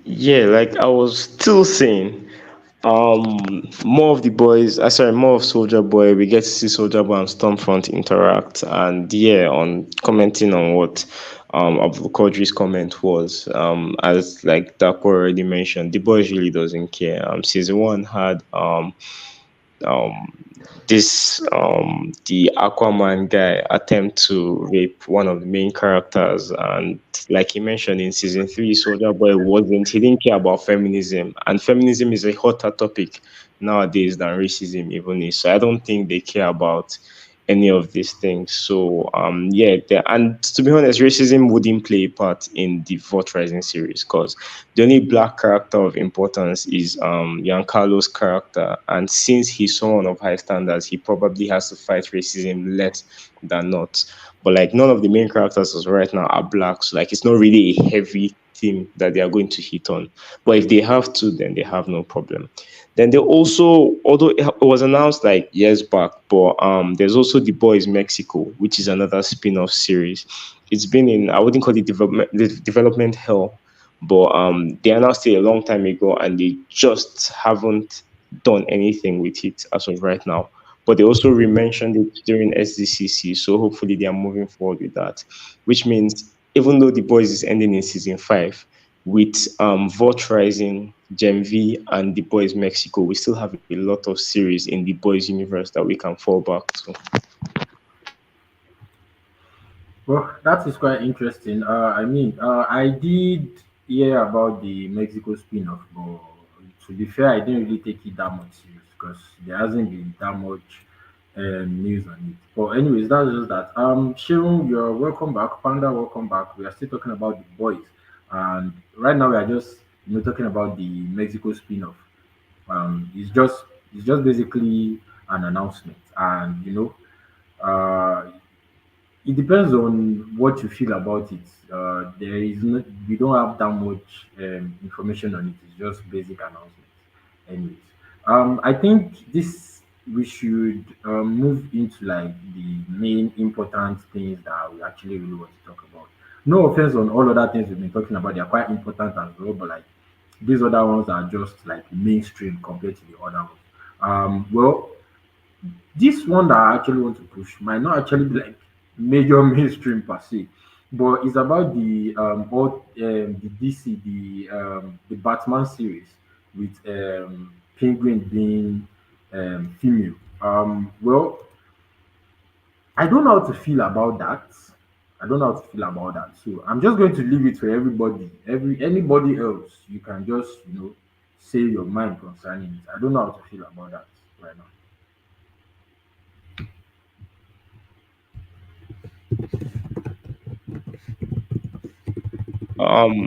Yeah, like I was still saying, more of the boys, sorry, more of Soldier Boy. We get to see Soldier Boy and Stormfront interact, and yeah, on commenting on what Abdul Qadir's comment was, as like Dapo already mentioned, the boys really doesn't care. Season 1 had um this the Aquaman guy attempt to rape one of the main characters, and like he mentioned in season 3, Soldier Boy wasn't he didn't care about feminism, and feminism is a hotter topic nowadays than racism even is. So I don't think they care about any of these things. So yeah, and to be honest, racism wouldn't play a part in the Vote Rising series, because the only black character of importance is Giancarlo's character, and since he's someone of high standards, he probably has to fight racism less than not. But like none of the main characters as right now are black, so like it's not really a heavy theme that they are going to hit on. But if they have to, then they have no problem. Then they also, although it was announced like years back, but there's also The Boys Mexico, which is another spin-off series. It's been in, I wouldn't call it development hell, but they announced it a long time ago, and they just haven't done anything with it as of right now. But they also re-mentioned it during SDCC, so hopefully they are moving forward with that. Which means even though The Boys is ending in season 5, with Vought Rising, Gen V, and The Boys Mexico, we still have a lot of series in the Boys universe that we can fall back to. Well, that is quite interesting. I mean, I did hear about the Mexico spin-off, but to be fair, I didn't really take it that much serious because there hasn't been that much news on it. But anyways, that's just that. Sharon, you're welcome back. Panda, welcome back. We are still talking about the boys, and right now we are just talking about the Mexico spin-off. It's just basically an announcement, and it depends on what you feel about it. There is no, we don't have that much information on it. It's just basic announcements. Anyways, I think this we should move into like the main important things that we actually really want to talk about. No offense on all other things we've been talking about; they are quite important as well. But like these other ones are just like mainstream compared to the other ones. Well, this one that I actually want to push might not actually be like major mainstream per se, but it's about the DC, the Batman series with Penguin being female. Well, I don't know how to feel about that. I don't know how to feel about that. So I'm just going to leave it for everybody. Anybody else, you can just say your mind concerning it. I don't know how to feel about that right now.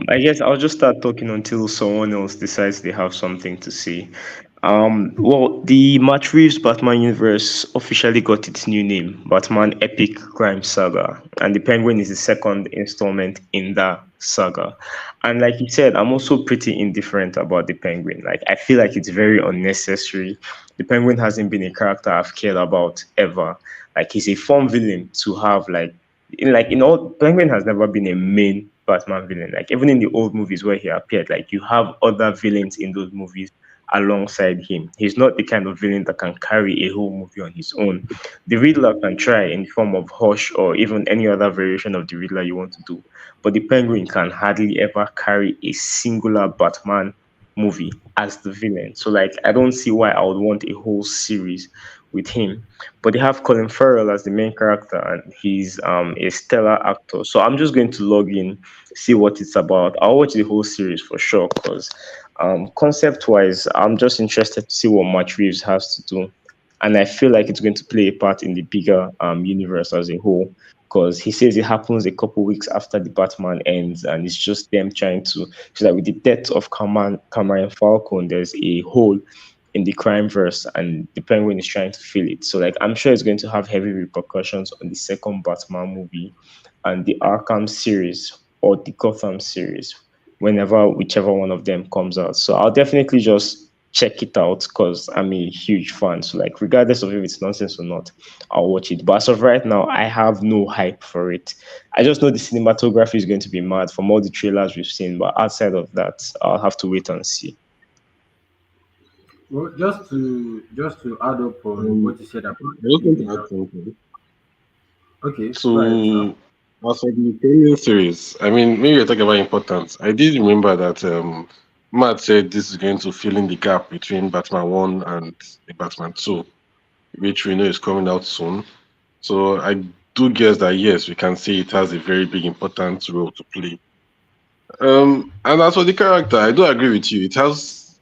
I guess I'll just start talking until someone else decides they have something to say. Well, the Matt Reeves Batman universe officially got its new name, Batman Epic Crime Saga, and the Penguin is the second installment in that saga. And like you said, I'm also pretty indifferent about the Penguin. Like, I feel like it's very unnecessary. The Penguin hasn't been a character I've cared about ever. Like, he's a fun villain to have, in all, Penguin has never been a main Batman villain. Like even in the old movies where he appeared, like you have other villains in those movies alongside him. He's not the kind of villain that can carry a whole movie on his own. The Riddler can try in the form of Hush or even any other variation of the Riddler you want to do, but the Penguin can hardly ever carry a singular Batman movie as the villain. So like I don't see why I would want a whole series with him. But they have Colin Farrell as the main character, and he's a stellar actor. So I'm just going to log in, see what it's about. I'll watch the whole series for sure, because concept wise, I'm just interested to see what Matt Reeves has to do. And I feel like it's going to play a part in the bigger universe as a whole. Because he says it happens a couple weeks after the Batman ends, and it's just them trying to. So that with the death of Cameron Falcon, there's a hole in the crime verse, and the Penguin is trying to fill it. So like I'm sure it's going to have heavy repercussions on the second Batman movie and the Arkham series or the Gotham series, whenever whichever one of them comes out. So I'll definitely just check it out because I'm a huge fan. So like regardless of if it's nonsense or not, I'll watch it. But as of right now, I have no hype for it. I just know the cinematography is going to be mad from all the trailers we've seen, but outside of that, I'll have to wait and see. Well, just to add up on what Um, you said about I just want the to add something. okay, go ahead, sir. So, as for the Kenyan series, I mean, maybe you're talking about importance. I did remember that Matt said this is going to fill in the gap between Batman 1 and the Batman 2, which we know is coming out soon. So, I do guess that yes, we can see it has a very big, important role to play. And as for the character, I do agree with you.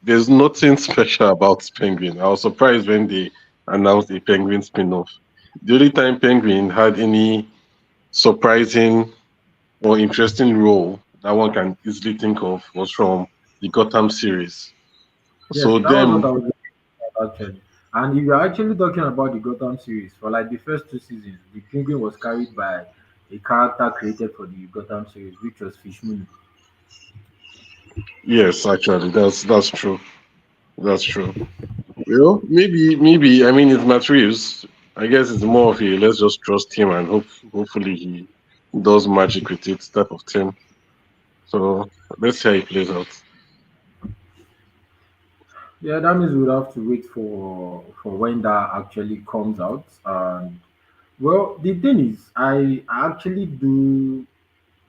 There's nothing special about Penguin. I was surprised when they announced a Penguin spin-off. The only time Penguin had any surprising or interesting role that one can easily think of was from the Gotham series. Yes, So that was what them, I was actually. And if you're actually talking about the Gotham series, for like the first two seasons, the Penguin was carried by a character created for the Gotham series, which was Fishmoon. yes, actually, that's true. That's true. Well, maybe I mean it's Matt Reeves. I guess it's more of a let's just trust him and hopefully he does magic with it type of thing. So let's see how it plays out. Yeah, that means we'll have to wait for when that actually comes out. And well, the thing is, I actually do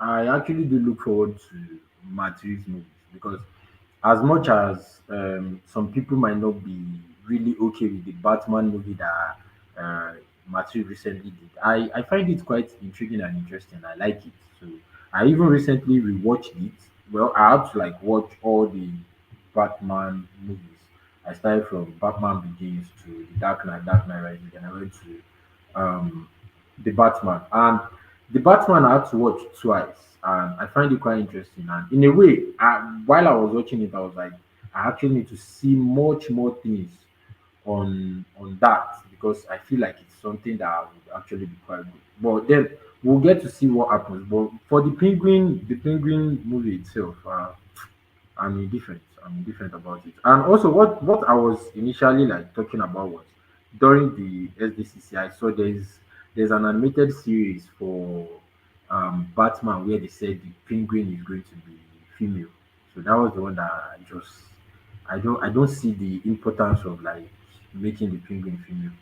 look forward to Matthew's movies because as much as some people might not be really okay with the Batman movie that Matthew recently did, I find it quite intriguing and interesting. I like it. So I even recently rewatched it. Well, I had to like watch all the Batman movies. I started from Batman Begins to the Dark Knight Rises, and I went to the Batman. And the Batman I had to watch twice, and I find it quite interesting. And in a way, while I was watching it, I was like, I actually need to see much more things on that because I feel like it's something that would actually be quite good. But then we'll get to see what happens. But for the Penguin movie itself, I'm indifferent. I'm indifferent about it. And also, what I was initially like talking about was during the SDCC, I saw there's an animated series for Batman where they said the Penguin is going to be female. So that was the one that I don't see the importance of like making the Penguin female.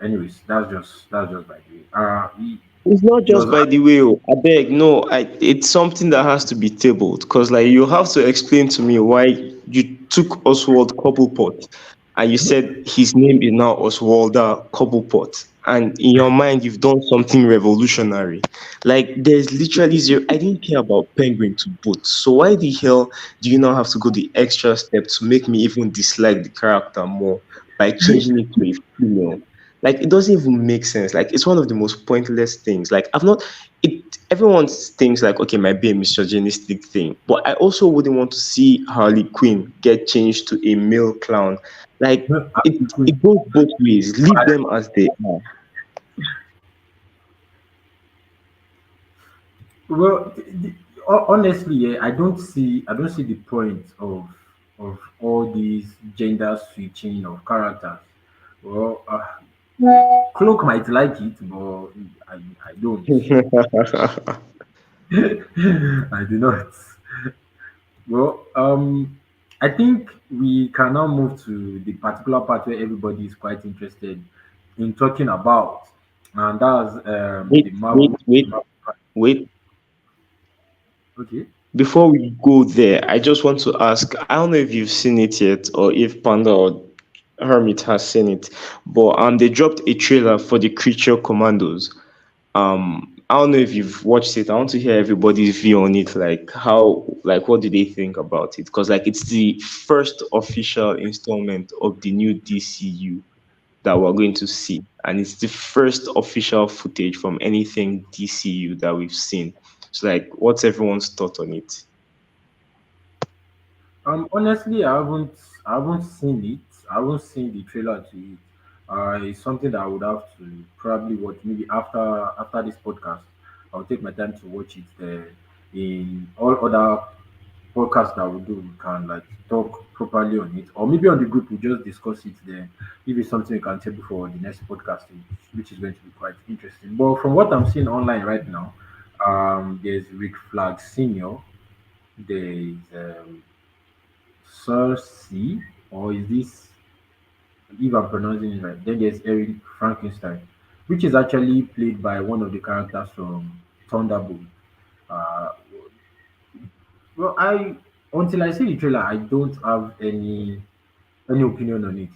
Anyways, that's just by the way. It's not It just was by the way, oh, I beg, no, it's something that has to be tabled because, like, you have to explain to me why you took Oswald Cobblepot and you said his name is now Oswalda Cobblepot, and in your mind, you've done something revolutionary. Like, there's literally zero. I didn't care about Penguin to boot, so why the hell do you now have to go the extra step to make me even dislike the character more by changing it to a female? Like it doesn't even make sense. Like it's one of the most pointless things. Like I've not it everyone thinks like okay, might be a misogynistic thing, but I also wouldn't want to see Harley Quinn get changed to a male clown. Like no, it goes both ways. Leave them as they are. well, honestly, yeah, I don't see the point of all these gender switching of characters. Well, Cloak might like it, but I don't. I do not. Well, I think we can now move to the particular part where everybody is quite interested in talking about, and that's wait, the wait, Marvel. wait, wait. Okay. Before we go there, I just want to ask. I don't know if you've seen it yet, or if Panda or Hermit has seen it, but they dropped a trailer for the Creature Commandos. I don't know if you've watched it. I want to hear everybody's view on it. Like how, like what do they think about it? Because like it's the first official installment of the new DCU that we're going to see, and it's the first official footage from anything DCU that we've seen. So like, what's everyone's thought on it? Honestly, I haven't seen it. I haven't seen the trailer to it. It's something that I would have to probably watch maybe after this podcast. I'll take my time to watch it. In all other podcasts that we do, we can like talk properly on it, or maybe on the group we just discuss it there. If it's something we can table for the next podcast, which is going to be quite interesting. But from what I'm seeing online right now, there's Rick Flag Senior. There's Cersei, or is this if I'm pronouncing it right? Then there's Eric Frankenstein, which is actually played by one of the characters from Thunderbolt. Uh, well, I until I see the trailer, I don't have any opinion on it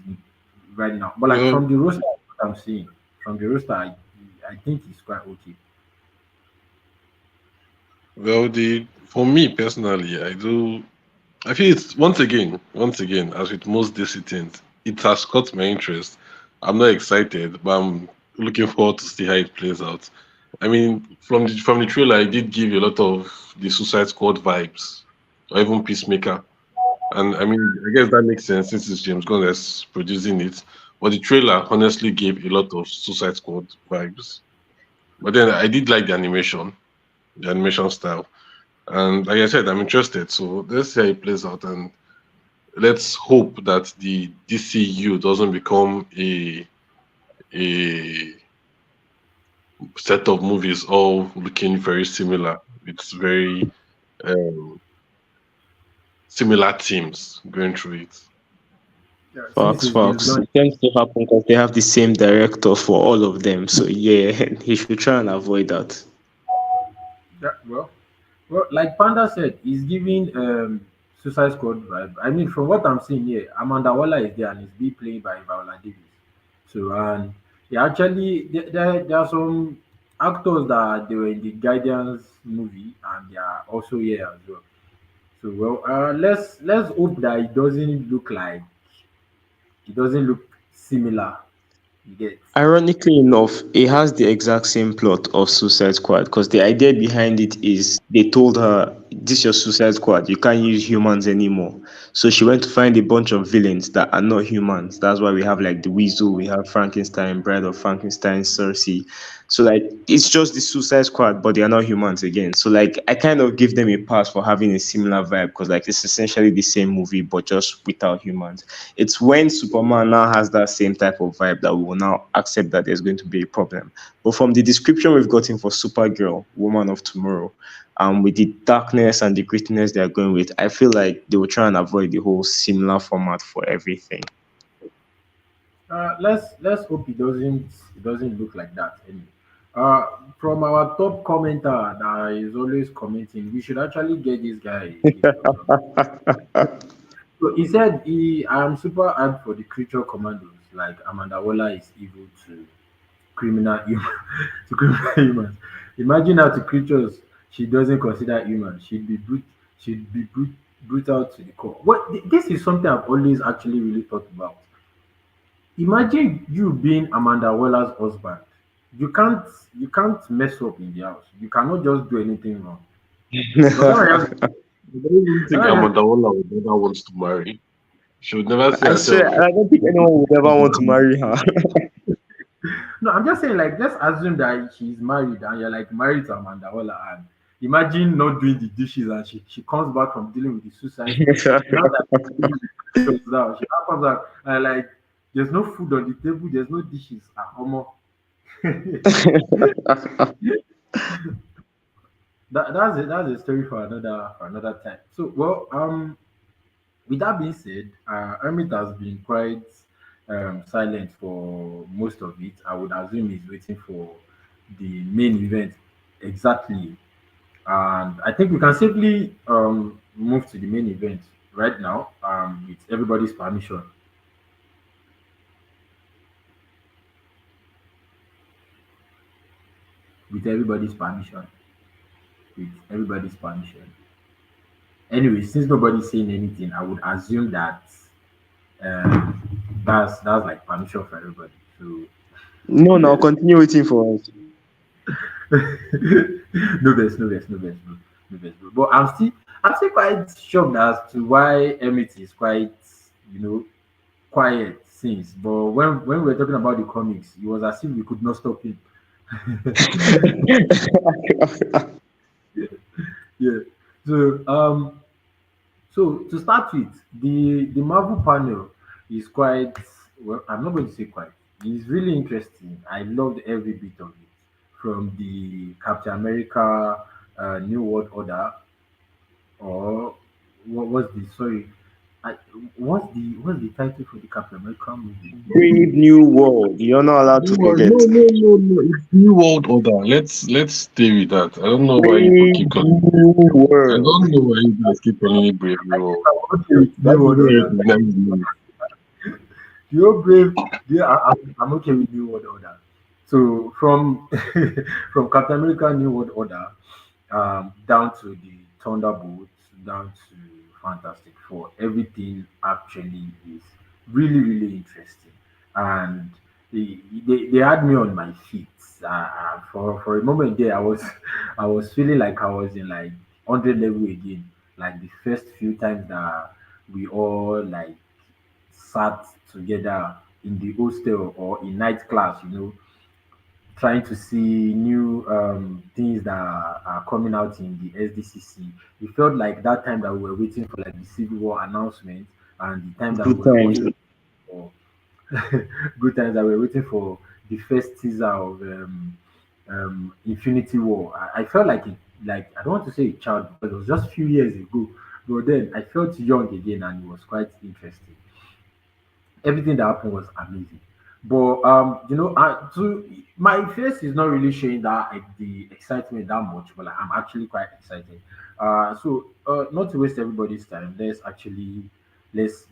right now. But like Well, from the roster, what I'm seeing from the roster, I think it's quite okay. well, the for me personally, I do. I feel it's once again, as with most DC things, it has caught my interest. I'm not excited, but I'm looking forward to see how it plays out. I mean, from the trailer, I did give you a lot of the Suicide Squad vibes, or even Peacemaker. And I mean, I guess that makes sense since it's James Gunn that's producing it. But the trailer honestly gave a lot of Suicide Squad vibes. But then I did like the animation style. And like I said, I'm interested. So let's see how it plays out. And let's hope that the DCU doesn't become a set of movies all looking very similar. It's very um, similar themes going through it. Yeah, since Facts, it's James facts. Gunn. It tends to happen because they have the same director for all of them. So yeah, he should try and avoid that. Yeah, well, like Panda said, he's giving Suicide Squad vibe. I mean, from what I'm seeing here, Amanda Waller is there and is being played by Viola Davis. So and yeah, actually, there are some actors that they were in the Guardians movie and they are also here as well. So well, let's hope that it doesn't look similar. You get Ironically enough, it has the exact same plot of Suicide Squad because the idea behind it is they told her, "This is your Suicide Squad. You can't use humans anymore." So she went to find a bunch of villains that are not humans. That's why we have like the Weasel, we have Frankenstein, Bride of Frankenstein, Cersei. So like it's just the Suicide Squad, but they are not humans again. So like I kind of give them a pass for having a similar vibe because like it's essentially the same movie but just without humans. It's when Superman now has that same type of vibe that we will now accept that there's going to be a problem. But from the description we've gotten for Supergirl, Woman of Tomorrow, with the darkness and the grittiness they are going with, I feel like they will try and avoid the whole similar format for everything. Let's hope it doesn't look like that anyway. Uh, from our top commenter that is always commenting, we should actually get this guy a gift or something. So he said I am super hyped for the creature commandos. Like Amanda Waller is evil to criminal human to criminal humans. Imagine how to creatures she doesn't consider human. She'd be brutal to the core. This is something I've always actually really thought about. Imagine you being Amanda Waller's husband. You can't you can't mess up in the house. You cannot just do anything wrong. Does that make sense? I don't even think Does Amanda Ola would ever wants to marry. She would never see I swear, herself. I don't think anyone would ever want to marry her. No, I'm just saying, like, just assume that she's married and you're like married to Amanda Waller, and imagine not doing the dishes and she comes back from dealing with the suicide story. Now that dealing with creatures now, she now comes out and like there's no food on the table, there's no dishes. Ah, omo. That's a story for another time. So well, with that being said, Hermit has been quite silent for most of it. I would assume he's waiting for the main event exactly. And I think we can safely move to the main event right now with everybody's permission. With everybody's permission. With everybody's permission. Anyway, since nobody's saying anything, I would assume that um, that's like permission for everybody. So No, now yes. continue waiting for us. No best, no best, no best, bro. No best, bro. But I'm still quite shocked as to why Emmett is quite, you know, quiet since. But when we were talking about the comics, it was as if we could not stop him. Yeah. So so to start with, the Marvel panel is quite, well. I'm not going to say quite. It's really interesting. I loved every bit of it, from the Captain America New World Order, or what was the sorry, I, what's the title for the Captain America movie? Brave new world. You're not allowed to No, forget. no, no, no. It's New World Order. Let's stay with that. I don't know why you people Brave keep calling. new I world. don't know why you guys keep calling it Brave New World. I'm okay with Why New do you World not Order. recognize me? You're brave. Yeah, I'm okay with New World Order. So from from Captain America New World Order down to the Thunderbolts, down to Fantastic Four, everything actually is really, really interesting. And they had me on my feet. For a moment there, I was feeling like I was in like 100 level again. Like the first few times that we all like sat together in the hostel or in night class, trying to see new things that are coming out in the SDCC. It felt like that time that we were waiting for like the Civil War announcement, and the time that Good we were times. also for good times that we were waiting for the first teaser of Infinity War. I felt like it, like I don't want to say a child because it was just a few years ago, but then I felt young again, and it was quite interesting. Everything that happened was amazing. But to my face is not really showing that the excitement that much, but like, I'm actually quite excited. Not to waste everybody's time, let's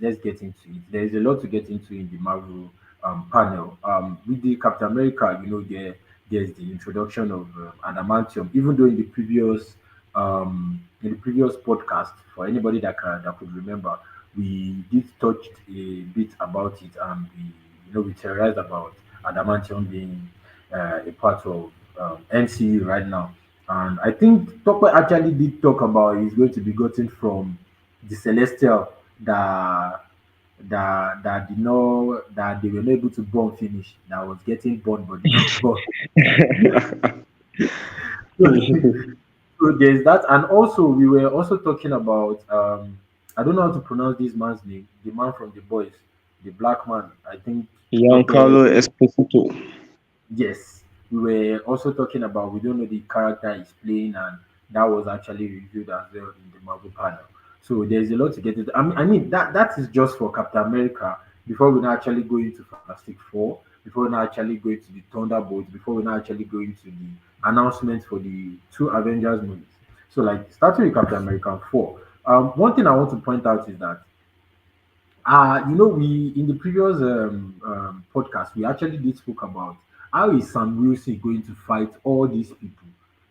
get into it. There is a lot to get into in the Marvel panel. With the Captain America, there's the introduction of adamantium. Even though in the previous podcast, for anybody that could remember, we did touch a bit about it, and we theorized about adamantium being a part of MCU right now. And I think Tokwe actually did talk about is going to be gotten from the Celestial that did not that they were not able to burn finish, that was getting burned but did not burn. So there's that, and also we were also talking about I don't know how to pronounce this man's name, the man from the boys, the black man. I think Tokwe. Giancarlo Esposito. Yes, we were also talking about we don't know the character he's playing, and that was actually reviewed as well in the Marvel panel. So there's a lot to get into. I mean that is just for Captain America. before we now actually go into Fantastic Four, before we now actually go into the Thunderbolts, before we now actually go into the announcement for the two Avengers movies. So, like, starting with Captain America 4, one thing I want to point out is that we in the previous podcast we actually did spoke about how is Sam Wilson going to fight all these people,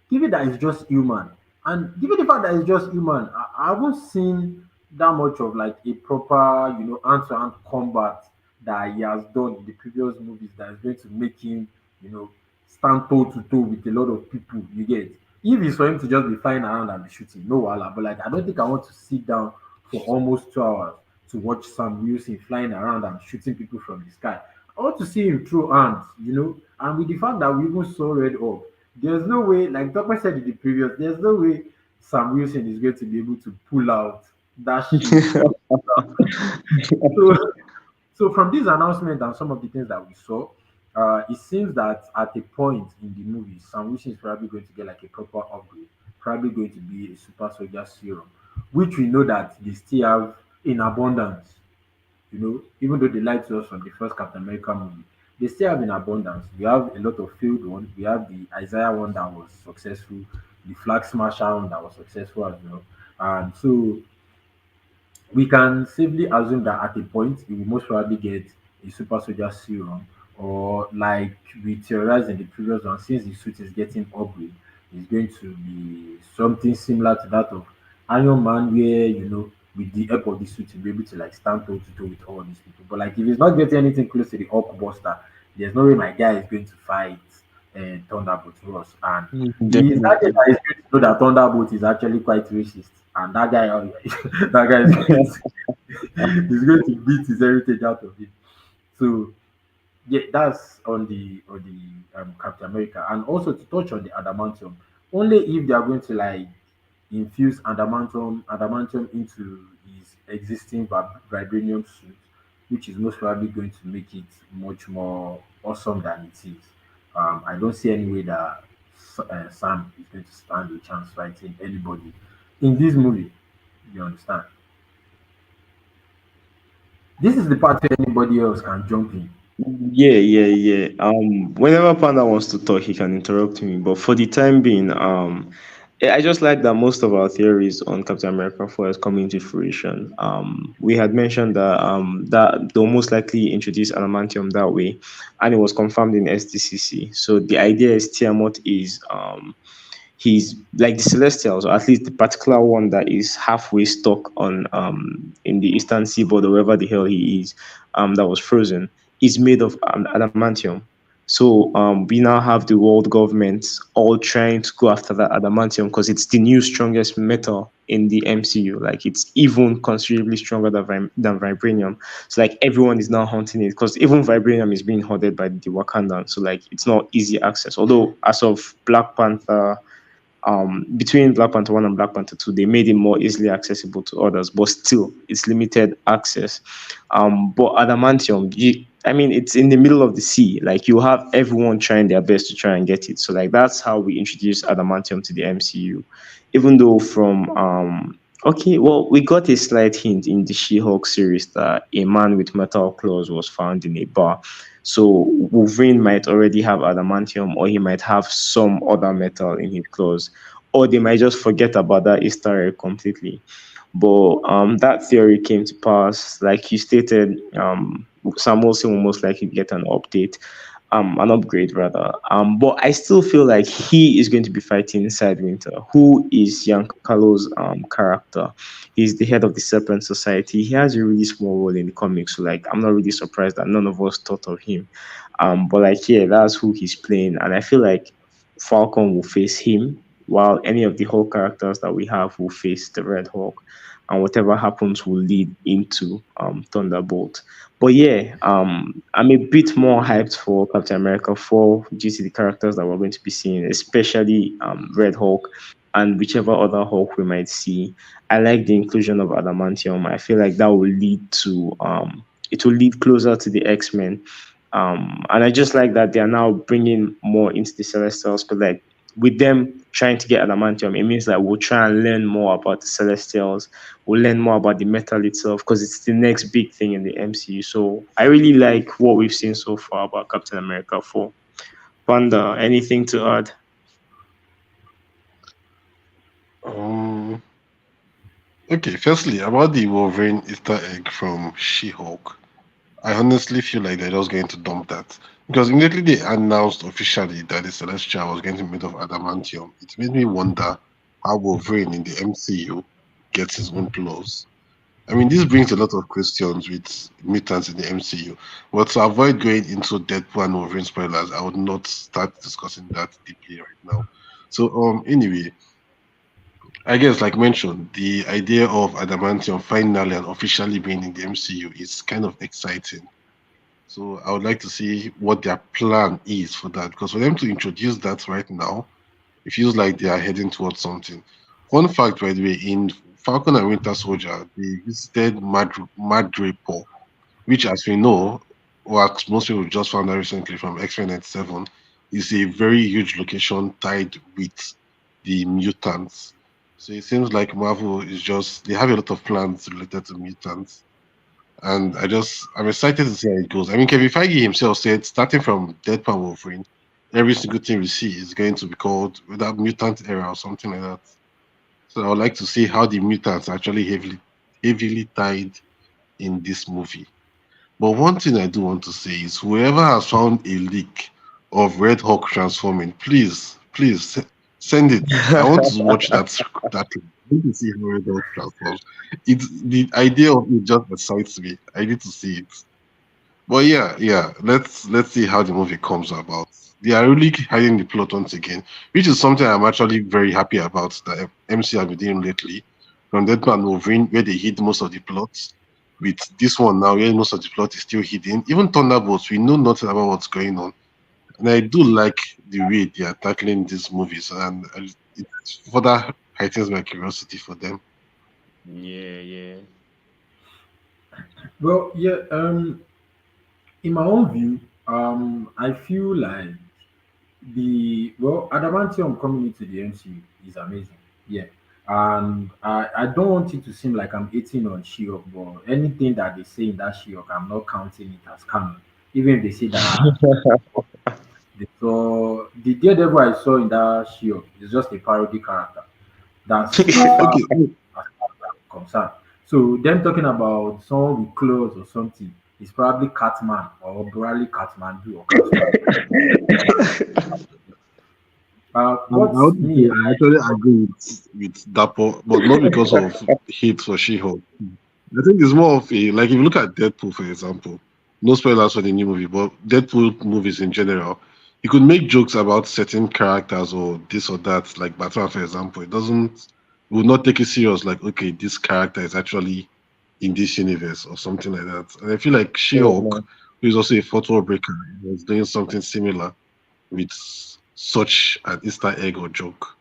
given that it's just human, and given the fact that it's just human, I haven't seen that much of like a proper hand-to-hand combat that he has done in the previous movies that is going to make him you know stand toe to toe with a lot of people. You get, if it's for him to just be flying around and be shooting, no wala. But like, I don't think I want to sit down for almost 2 hours to watch Sam Wilson flying around and shooting people from the sky. I want to see him throw hands. And with the fact that we even saw Red Hawk, there's no way, like Doctor said in the previous, there's no way Sam Wilson is going to be able to pull out that shit. So, so from this announcement and some of the things that we saw, it seems that at a point in the movie, Sam Wilson is probably going to get like a proper upgrade, probably going to be a super soldier serum, which we know that they still have in abundance. Even though they lied to us from the first Captain America movie, they still have in abundance. We have a lot of field ones. We have the Isaiah one that was successful, the Flag Smasher one that was successful as well. And so we can safely assume that at a point we will most probably get a super soldier serum, or like we theorized in the previous one, since the suit is getting upgrade, it's going to be something similar to that of Iron Man, where with the help of the suit you'll be able to like stand toe to toe with all these people. But like, if he's not getting anything close to the Hulk Buster, there's no way my guy is going to fight Thunderbolt Ross. And he's that guy Definitely. that is going to know that Thunderbolt is actually quite racist, and that guy, that guy is going he's going to beat his heritage out of him. So yeah, that's on the Captain America, and also to touch on the adamantium. Only if they are going to like infuse adamantium into his existing vibranium suit, which is most probably going to make it much more awesome than it is. I don't see any way that Sam is going to stand a chance fighting anybody in this movie. You understand? This is the part where anybody else can jump in. Yeah. Whenever Panda wants to talk, he can interrupt me. But for the time being, I just like that most of our theories on Captain America 4 is coming to fruition. We had mentioned that they'll most likely introduce adamantium that way, and it was confirmed in SDCC. So the idea is Tiamat is he's like the Celestials, or at least the particular one that is halfway stuck on in the eastern seaboard or wherever the hell he is, that was frozen, is made of adamantium. So we now have the world governments all trying to go after that adamantium because it's the new strongest metal in the MCU. Like, it's even considerably stronger than vibranium. So like everyone is now hunting it because even vibranium is being hoarded by the Wakandan. So like it's not easy access. Although as of Black Panther, between Black Panther 1 and Black Panther 2, they made it more easily accessible to others, but still, it's limited access. But adamantium, I mean, it's in the middle of the sea. Like, you have everyone trying their best to try and get it. So, like, that's how we introduced adamantium to the MCU. Even though from okay, well, we got a slight hint in the She-Hulk series that a man with metal claws was found in a bar. So Wolverine might already have adamantium, or he might have some other metal in his claws, or they might just forget about that Easter egg completely. But that theory came to pass. Like you stated, Sam Wilson will most likely get an upgrade rather. But I still feel like he is going to be fighting inside Winter, who is Giancarlo's character. He's the head of the Serpent Society. He has a really small role in the comics, so like I'm not really surprised that none of us thought of him. But like, yeah, that's who he's playing, and I feel like Falcon will face him, while any of the Hulk characters that we have will face the Red Hulk, and whatever happens will lead into Thunderbolt. But yeah, I'm a bit more hyped for Captain America 4 due to the characters that we're going to be seeing, especially Red Hulk and whichever other Hulk we might see. I like the inclusion of adamantium. I feel like that will lead to it will lead closer to the X-Men. And I just like that they are now bringing more into the Celestials, but like with them trying to get adamantium, it means that we'll try and learn more about the Celestials. We'll learn more about the metal itself because it's the next big thing in the MCU. So I really like what we've seen so far about Captain America 4. Panda, anything to add? Um, okay, firstly, about the Wolverine Easter egg from She-Hulk, I honestly feel like they're just going to dump that. Because immediately they announced officially that the Celestial was going to be made of adamantium, it made me wonder how Wolverine in the MCU gets his own claws. I mean, this brings a lot of questions with mutants in the MCU. But to avoid going into Deadpool and Wolverine spoilers, I would not start discussing that deeply right now. So, anyway, I guess, like mentioned, the idea of adamantium finally and officially being in the MCU is kind of exciting. So, I would like to see what their plan is for that, because for them to introduce that right now, it feels like they are heading towards something. Fun fact, by the way, in Falcon and Winter Soldier, they visited Madripoor, which, as we know, or as most people just found out recently from X-Men 97, is a very huge location tied with the mutants. So it seems like Marvel is just, they have a lot of plans related to mutants. And I'm excited to see how it goes. I mean, Kevin Feige himself said, starting from Deadpool Wolverine, every single thing we see is going to be called that mutant era or something like that. So I would like to see how the mutants are actually heavily tied in this movie. But one thing I do want to say is whoever has found a leak of Red Hawk transforming, please send it. I want to watch that. I need to see how Red Hawk transforms. It's the idea of it just excites me. I need to see it. But yeah. Let's see how the movie comes about. They are really hiding the plot once again, which is something I'm actually very happy about that MC have been doing lately. From Deadpool and Wolverine, where they hid most of the plots, with this one now, where most of the plot is still hidden. Even Thunderbolts, we know nothing about what's going on, and I do like the way they are tackling these movies, and it further heightens my curiosity for them. Yeah, yeah. Well, yeah. In my own view, I feel like adamantium coming into the MCU is amazing. Yeah, and I don't want it to seem like I'm hating on She-Hulk, but anything that they say in that She-Hulk, I'm not counting it as canon. Even if they say that the Daredevil I saw in that She-Hulk is just a parody character. That's as far Okay, as far as I'm concerned. So them talking about someone with clothes or something is probably Catman or probably Catmandu or Catwoman. I What's would say me? I actually agree with Dapo, but not because of hate for She-Hulk. I think it's more of a, like, if you look at Deadpool, for example, no spoilers for the new movie, but Deadpool movies in general, you could make jokes about certain characters or this or that, like Batman, for example. It doesn't, it would not take it serious, like, okay, this character is actually in this universe or something like that. And I feel like Yeah, She-Hulk, man. who is also a fourth wall breaker, was doing something similar with such an Easter egg or joke.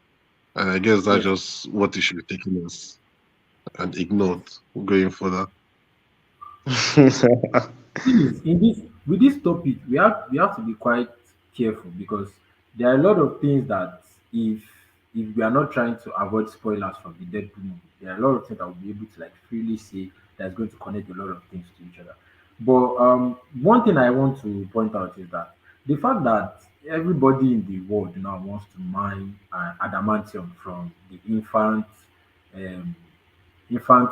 And I guess that's Yes. just what it should be taken as and ignored going further. Thing is, in this with this topic, we have to be quite careful because there are a lot of things that if we are not trying to avoid spoilers from the Deadpool movie, there are a lot of things that we'll be able to like freely say that's going to connect a lot of things to each other. But one thing I want to point out is that the fact that everybody in the world now wants to mine adamantium from the um, infant,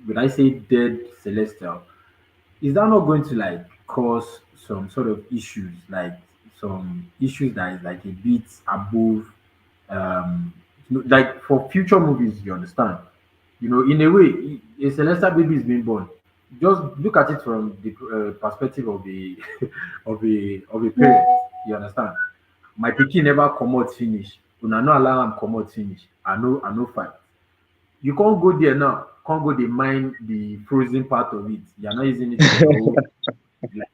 would I say dead celestial, is that not going to like cause some sort of issues, like some issues that is like a bit above, um like for future movies, you understand? In a way, a celestial baby is being born. Just look at it from the perspective of a of a parent. You understand? My pikin never comot finish, una no allow am comot finish, I no fight. You can't go there now, can't go dey mine the frozen part of it. You are not using it for your own. Like,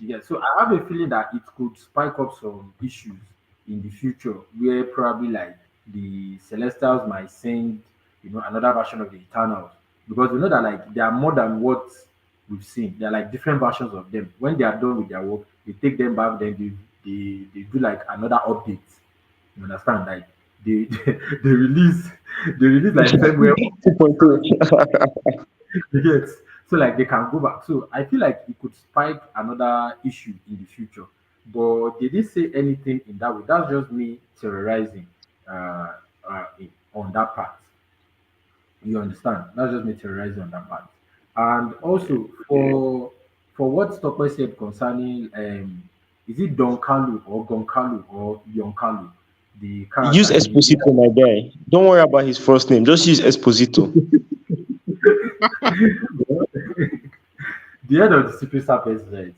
yeah, so I have a feeling that it could spike up some issues in the future where probably like the Celestials might send, another version of the Eternals, because we know that like they are more than what we've seen. They're like different versions of them. When they are done with their work, they take them back, then they do like another update. You understand? Like they they release they release like firmware 2.2. you get. So like they can go back. So I feel like it could spike another issue in the future. But they didn't say anything in that way. That's just me terrorizing on that part. You understand? That's just me terrorizing on that part. And also for what Stopper said concerning is it Don Carlo or Goncalo or Yoncalo, the Use character in Esposito, my guy. Don't worry about his first name. Just use Esposito. the head of the Secret Service Society.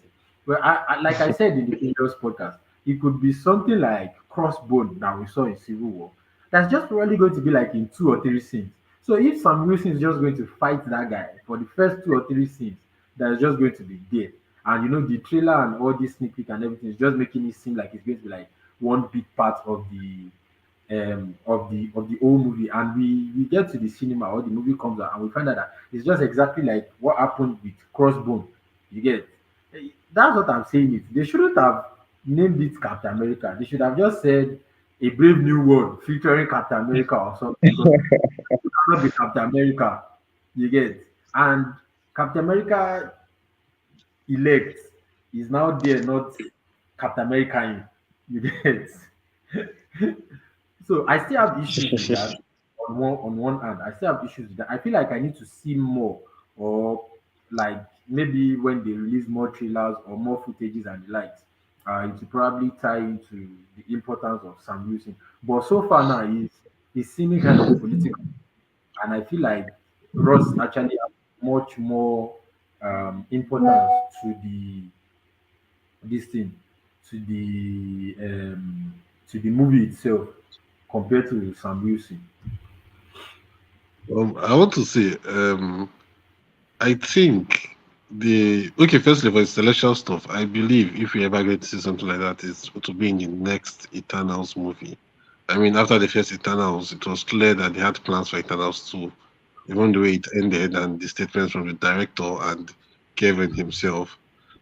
Well, like I said in the previous podcast, it could be something like Crossbone that we saw in Civil War. That's just probably going to be like in 2 or 3 scenes. So if Sam Wilson is just going to fight that guy for the first 2 or 3 scenes, that's just going to be there. And the trailer and all this sneak peek and everything is just making it seem like it's going to be like one big part of the old movie, and we get to the cinema or the movie comes out and we find out that it's just exactly like what happened with Crossbone. You get. That's what I'm saying. It they shouldn't have named it Captain America. They should have just said a brave new world featuring Captain America or something, because it cannot be Captain America. You get. And Captain America elect is now there, not Captain America. You get. So I still have issues with that. On one hand, I still have issues with that. I feel like I need to see more, or like maybe when they release more trailers or more footages and the likes, it will probably tie into the importance of Sam Wilson. But so far now, he's seeming kind of political, and I feel like Ross actually has much more importance to the this thing to the movie itself compared to Sam Wilson. I want to say, I think the okay. Firstly, for the celestial stuff, I believe if we ever get to see something like that, it's to be in the next Eternals movie. I mean, after the first Eternals, it was clear that they had plans for Eternals too, even the way it ended and the statements from the director and Kevin himself.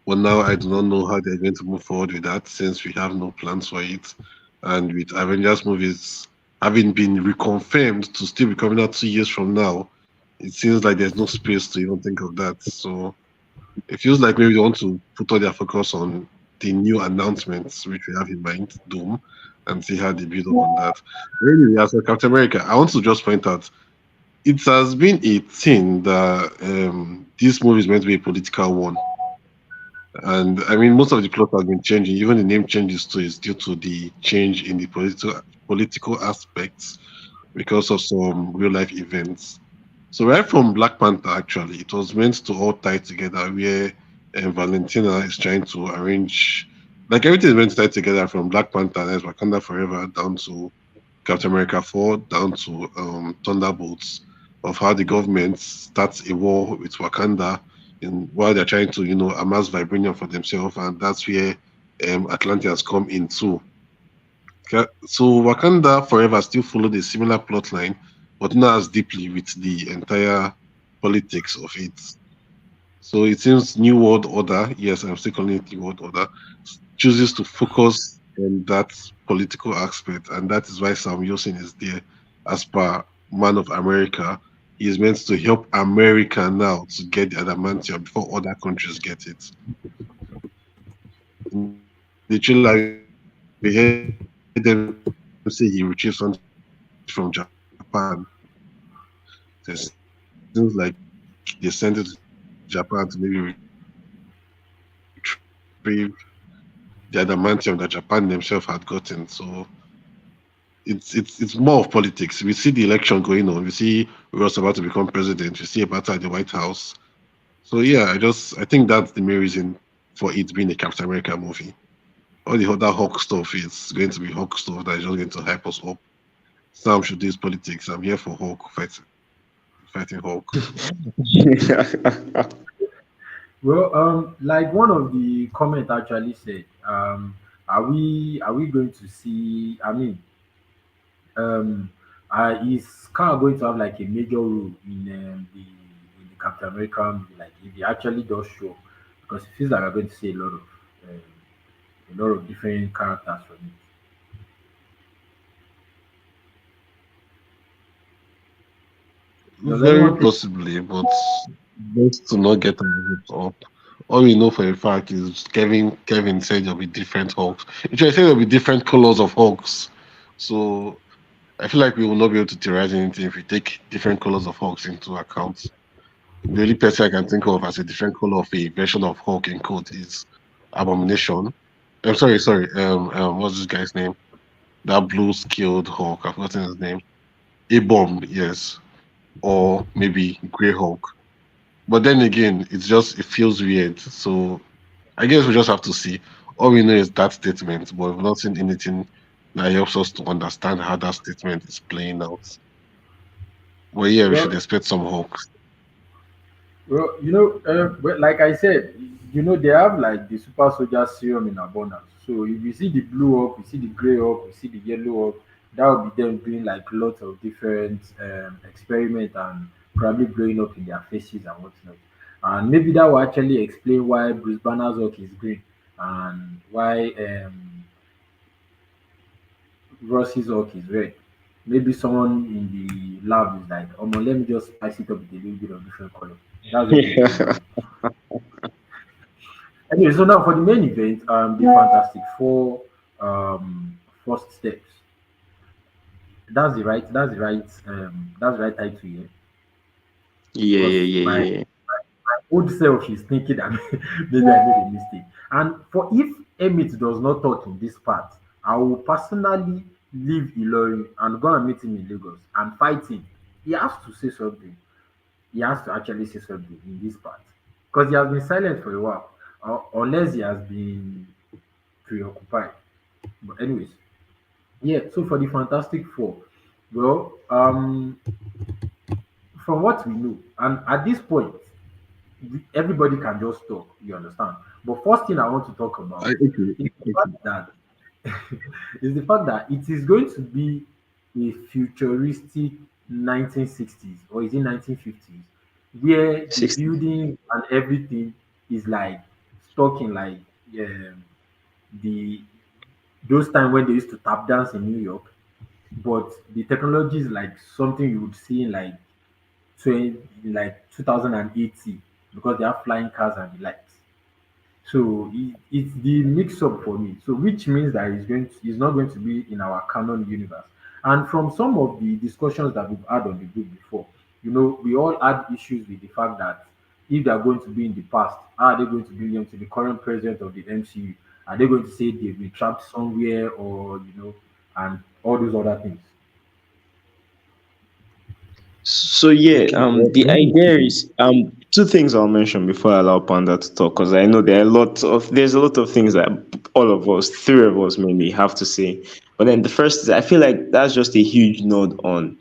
But now I do not know how they're going to move forward with that since we have no plans for it. And with Avengers movies having been reconfirmed to still be coming out 2 years from now, it seems like there's no space to even think of that. So it feels like maybe they want to put all their focus on the new announcements which we have in mind, Doom, and see how they build up on that. Really, as for Captain America, I want to just point out it has been a thing that this movie is meant to be a political one. And I mean, most of the plot has been changing. Even the name changes too is due to the change in the political aspects because of some real life events. So right from Black Panther, actually, it was meant to all tie together where Valentina is trying to arrange, like everything is meant to tie together from Black Panther, that's Wakanda Forever, down to Captain America 4, down to Thunderbolts, of how the government starts a war with Wakanda while they're trying to, amass vibranium for themselves, and that's where Atlanteans come in too. So Wakanda Forever still followed a similar plot line, but not as deeply with the entire politics of it. So it seems New World Order, yes, I'm still calling it New World Order, chooses to focus on that political aspect, and that is why Sam Wilson is there as per Man of America. He is meant to help America now to get the adamantium before other countries get it. In the trailer, we heard them say he retrieved something from Japan. So it seems like they sent it to Japan to maybe retrieve the adamantium that Japan themselves had gotten. So it's more of politics. We see the election going on. We see Ross about to become president. We see a battle at the White House. So yeah, I think that's the main reason for it being a Captain America movie. All the other Hulk stuff is going to be Hulk stuff that is just going to hype us up. Sam should do his politics. I'm here for Hulk fighting Hulk. Well, like one of the comment actually said, are we going to see? I mean, um, is Carl going to have like a major role in the Captain America movie? Like, if he actually does show, because it feels like we're going to see um, a lot of different characters from it. Does Very anyone think? possibly, but just to not get our hopes up. All we know for a fact is Kevin said there'll be different Hulks. Actually, I said there'll be different colors of Hulks. So I feel like we will not be able to theorize anything if we take different colors of Hulks into account. The only person I can think of as a different color of a version of Hulk in code is Abomination. I'm sorry. What's this guy's name? That blue skilled Hulk. I've forgotten his name. A bomb, yes, or maybe Grey Hulk. But then again, it feels weird. So I guess we just have to see. All we know is that statement, but we've not seen anything that helps us to understand how that statement is playing out. Well, yeah, we should Well, expect some Hulk. well, like I said, they have like the super soldier serum in abundance. So if you see the blue Hulk, you see the grey Hulk, you see the yellow Hulk, that will be them doing like lots of different experiment and probably blowing up in their faces and whatnot. And maybe that will actually explain why Bruce Banner's Hulk is green and why Ross's Hulk is red. Maybe someone in the lab is like, oh, let me just spice it up with a little bit of different color. That's just what they will do. Anyway, so now for the main event, the Fantastic Four first steps. That's the right title here. Yeah, Because yeah, yeah, my yeah. old self is thinking that maybe I made a mistake. And for if Emmett does not talk in this part, I will personally leave Ilori and go and meet him in Lagos and fight him. He has to say something. He has to actually say something in this part because he has been silent for a while, unless he has been preoccupied. But anyways, yeah. So for the Fantastic Four, well, from what we know, and at this point, everybody can just talk. You understand? But first thing I want to talk about Okay, is the okay. fact that is the fact that it is going to be a futuristic 1960s or is it 1950s where the 60. building and everything is like stuck in like um, the those time when they used to tap dance in New York, but the technology is like something you would see in like like 2080 because they have flying cars and the likes. So it's the mix up for me. So which means that it's not going to be in our canon universe. And from some of the discussions that we've had on the group before, we all had issues with the fact that if they are going to be in the past, how are they going to bring them to the current president of the MCU? Are they going to say they've been trapped somewhere or and all those other things? So yeah, Okay. the idea is two things I'll mention before I allow Panda to talk because I know there's a lot of things that all of us, three of us mainly, have to say. But then the first is I feel like that's just a huge nod on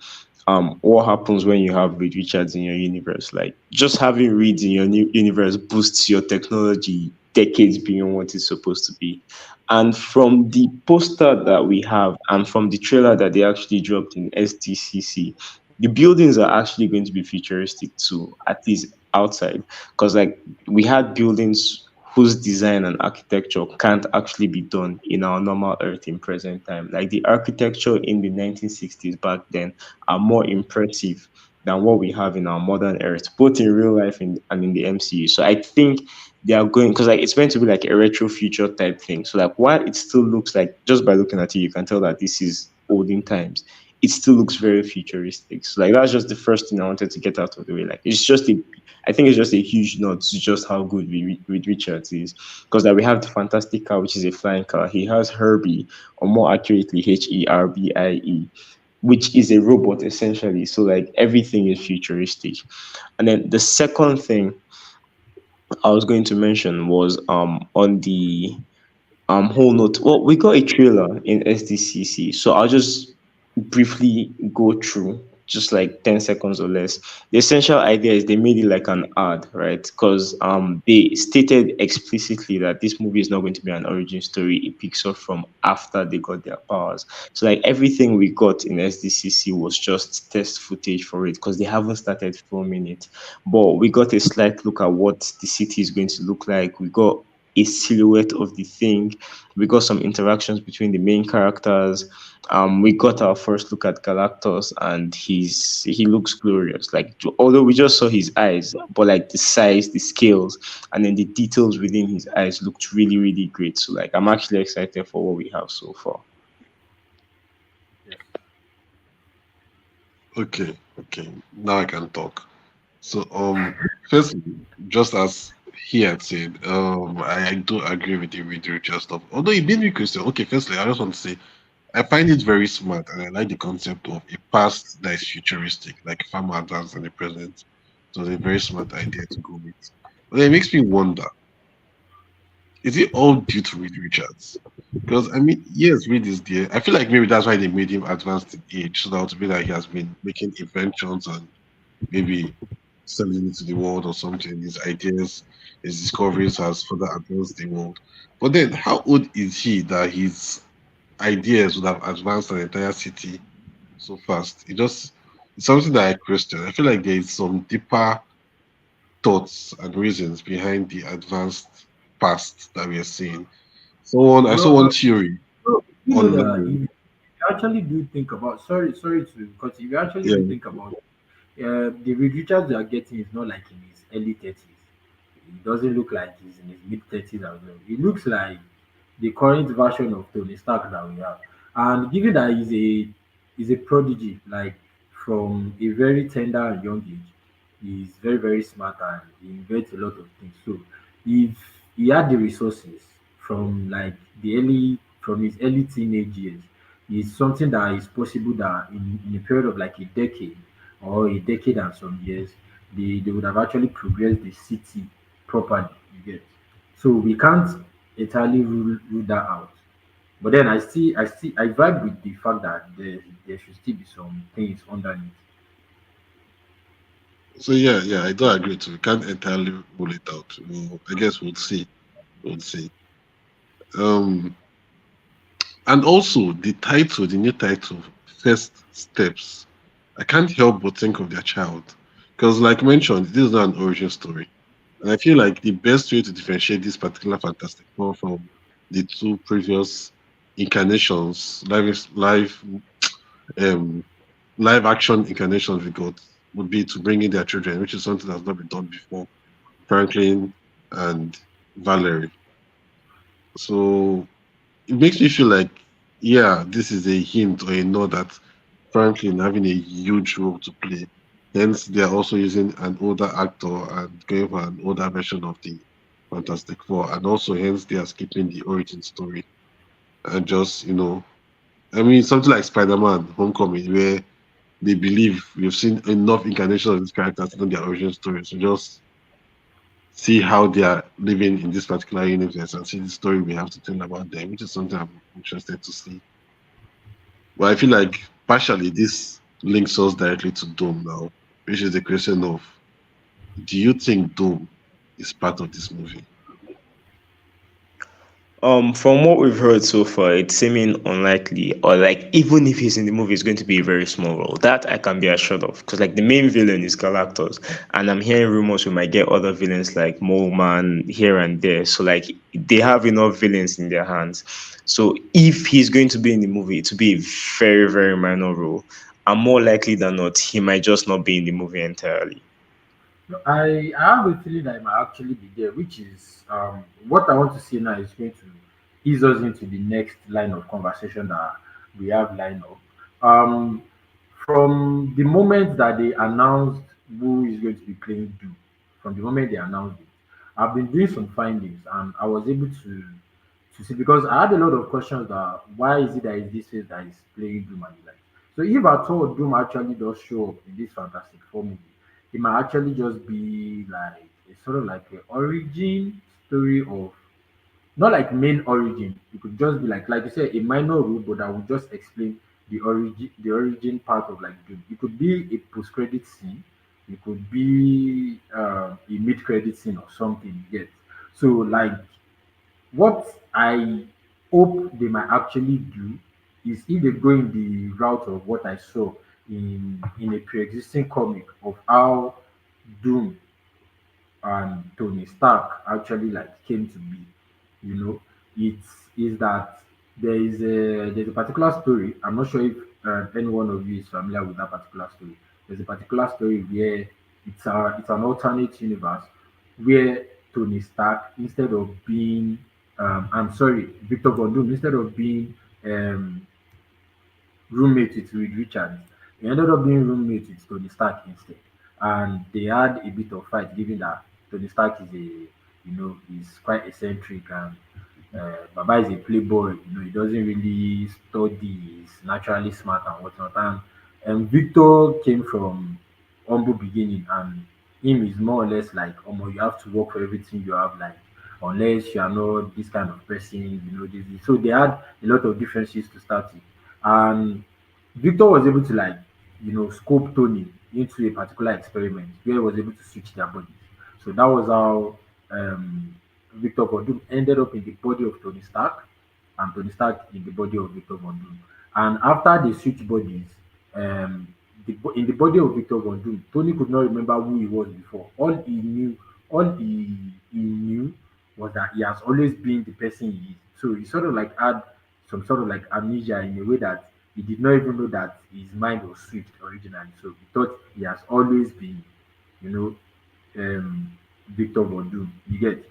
what happens when you have Reed Richards in your universe. Like just having Reed in your new universe boosts your technology decades beyond what it's supposed to be. And from the poster that we have and from the trailer that they actually dropped in SDCC, the buildings are actually going to be futuristic too, at least outside. Because like we had buildings whose design and architecture can't actually be done in our normal earth in present time. Like the architecture in the 1960s back then are more impressive than what we have in our modern earth, both in real life and in the MCU. So I think they are going because like it's meant to be like a retro future type thing. So like while it still looks like just by looking at it, you can tell that this is olden times. It still looks very futuristic. So like that's just the first thing I wanted to get out of the way. Like I think it's just a huge nod to just how good with Richards is. Because like we have the Fantastic Car, which is a flying car. He has Herbie, or more accurately Herbie, which is a robot essentially. So like everything is futuristic. And then the second thing I was going to mention was on the whole note. Well, we got a trailer in SDCC, so I'll just briefly go through just like 10 seconds or less. The essential idea is they made it like an ad, right? Because they stated explicitly that this movie is not going to be an origin story. It picks up from after they got their powers. So like everything we got in SDCC was just test footage for it because they haven't started filming it. But we got a slight look at what the city is going to look like. We got a silhouette of the thing. We got some interactions between the main characters. We got our first look at Galactus, and he looks glorious. Like although we just saw his eyes, but like the size, the scales, and then the details within his eyes looked really, really great. So like I'm actually excited for what we have so far. Yes. Okay, okay. Now I can talk. So, firstly, just as he had said, I do agree with the Reed Richards stuff. Although it made me question. Okay, firstly, I just want to say I find it very smart, and I like the concept of a past that is futuristic, like far more advanced than the present. So, it's a very smart idea to go with. But it makes me wonder: is it all due to Reed Richards? Because I mean, yes, Reed is there. I feel like maybe that's why they made him advanced in age, so that to be like he has been making inventions and maybe selling it to the world or something. His ideas, his discoveries has further advanced the world. But then, how old is he that his ideas would have advanced an entire city so fast? It's something that I question. I feel like there is some deeper thoughts and reasons behind the advanced past that we are seeing. I saw one Well, theory so, you know on, that if you actually do think about, sorry to, because if you actually yeah, do think about, the Reed Richards you are getting is not like in his early 30s. He doesn't look like he's in his mid 30s as well. He looks like the current version of Tony Stark that we have. And given that he's a prodigy, like from a very tender and young age, he's very, very smart and he invents a lot of things. So if he had the resources from like the early from his early teenage years, it's something that is possible that in a period of like a decade or a decade and some years, they would have actually progressed the city properly. You get. So we can't entirely rule that out. But then I vibe with the fact that there should still be some things underneath. so yeah, yeah, I do agree too. We can't entirely rule it out. I guess we'll see. We'll see. Um, and also the new title, First Steps. I can't help but think of their child. Because, like mentioned, this is not an origin story. And I feel like the best way to differentiate this particular Fantastic Four from the two previous incarnations, um, live action incarnations we got, would be to bring in their children, which is something that's not been done before. Franklin and Valerie. So it makes me feel like, yeah, this is a hint or a nod that Franklin having a huge role to play. Hence, they are also using an older actor and going for an older version of the Fantastic Four, and also hence they are skipping the origin story and just I mean, something like Spider-Man: Homecoming, where they believe we've seen enough incarnations of these characters to know their origin story, so just see how they are living in this particular universe and see the story we have to tell about them, which is something I'm interested to see. But I feel like partially this links us directly to Doom now, which is the question of, do you think Doom is part of this movie? From what we've heard so far, it's seeming unlikely, or like even if he's in the movie, it's going to be a very small role. That I can be assured of, because like the main villain is Galactus, and I'm hearing rumors we might get other villains like Mole Man here and there. So like they have enough villains in their hands. So if he's going to be in the movie, to be a very very minor role, and more likely than not, he might just not be in the movie entirely. No, I have a feeling that it might actually be there, which is what I want to see now is going to ease us into the next line of conversation that we have lined up. From the moment that they announced who is going to be playing Doom, from the moment they announced it, I've been doing some findings and I was able to see because I had a lot of questions that why is it that is this face that is playing Doom and the like. So if at all Doom actually does show up in this Fantastic Four movie, it might actually just be like a sort of like a origin story of not like main origin. It could just be like you said, a minor role, but that would just explain the origin part of like Doom. It could be a post credit scene. It could be a mid credit scene or something. You get so like what I hope they might actually do is if they go in the route of what I saw in a pre-existing comic of how Doom and Tony Stark actually like came to be. You know, it is that there's a particular story. I'm not sure if any one of you is familiar with that particular story. There's a particular story where it's an alternate universe where Tony Stark, instead of being I'm sorry, Victor Von Doom, instead of being um roommate with Reed Richards. He ended up being roommate with Tony Stark instead. And they had a bit of fight, given that Tony Stark is he's quite eccentric and Baba is a playboy. He doesn't really study. He's naturally smart and whatnot. And Victor came from humble beginning, and him is more or less like, you have to work for everything you have, like unless you are not this kind of person, So they had a lot of differences to start with, and Victor was able to scope Tony into a particular experiment where he was able to switch their bodies. So that was how Victor Von Doom ended up in the body of Tony Stark, and Tony Stark in the body of Victor Von Doom. And after they switched bodies, um, in the body of Victor Von Doom, Tony could not remember who he was before. All he knew was that he has always been the person he is. So he sort of like had some sort of like amnesia in a way that he did not even know that his mind was switched originally. So he thought he has always been, you know, Victor Von Doom. You get.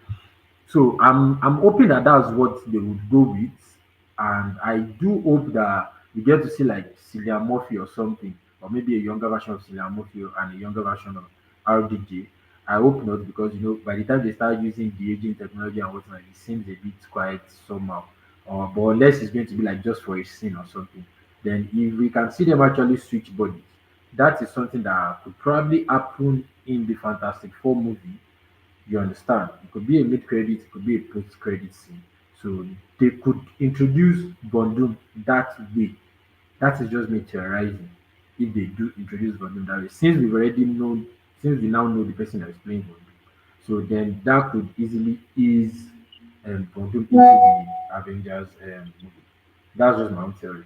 So I'm hoping that that's what they would go with, and I do hope that we get to see like Cillian Murphy or something, or maybe a younger version of Cillian Murphy and a younger version of RDJ. I hope not, because by the time they start using the aging technology and whatnot, it seems a bit quite somehow. But unless it's going to be like just for a scene or something, then if we can see them actually switch bodies, that is something that could probably happen in the Fantastic Four movie. You understand? It could be a mid credit, it could be a post credit scene. So they could introduce Bondum that way. That is just me theorizing. If they do introduce Bondum that way, since we now know the person that is playing Bondum, so then that could easily ease Bondum into the Avengers movie. That's just my own theory.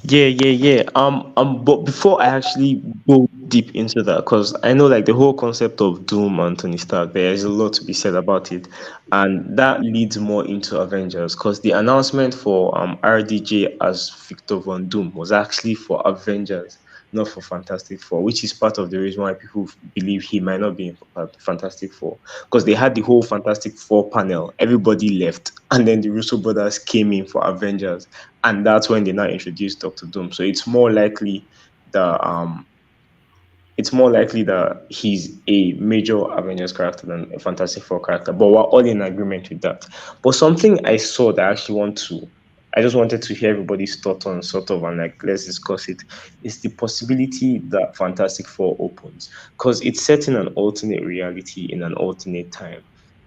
Yeah, yeah, yeah. But before I actually go deep into that, because I know like the whole concept of Doom and Tony Stark, there is a lot to be said about it, and that leads more into Avengers. Because the announcement for RDJ as Victor Von Doom was actually for Avengers, not for Fantastic Four, which is part of the reason why people believe he might not be in Fantastic Four. Because they had the whole Fantastic Four panel, everybody left, and then the Russo brothers came in for Avengers, and that's when they now introduced Doctor Doom. So the um it's more likely that he's a major Avengers character than a Fantastic Four character. But we're all in agreement with that. But something I saw that I just wanted to hear everybody's thought on sort of and like let's discuss it. Is the possibility that Fantastic Four opens because it's set in an alternate reality in an alternate time.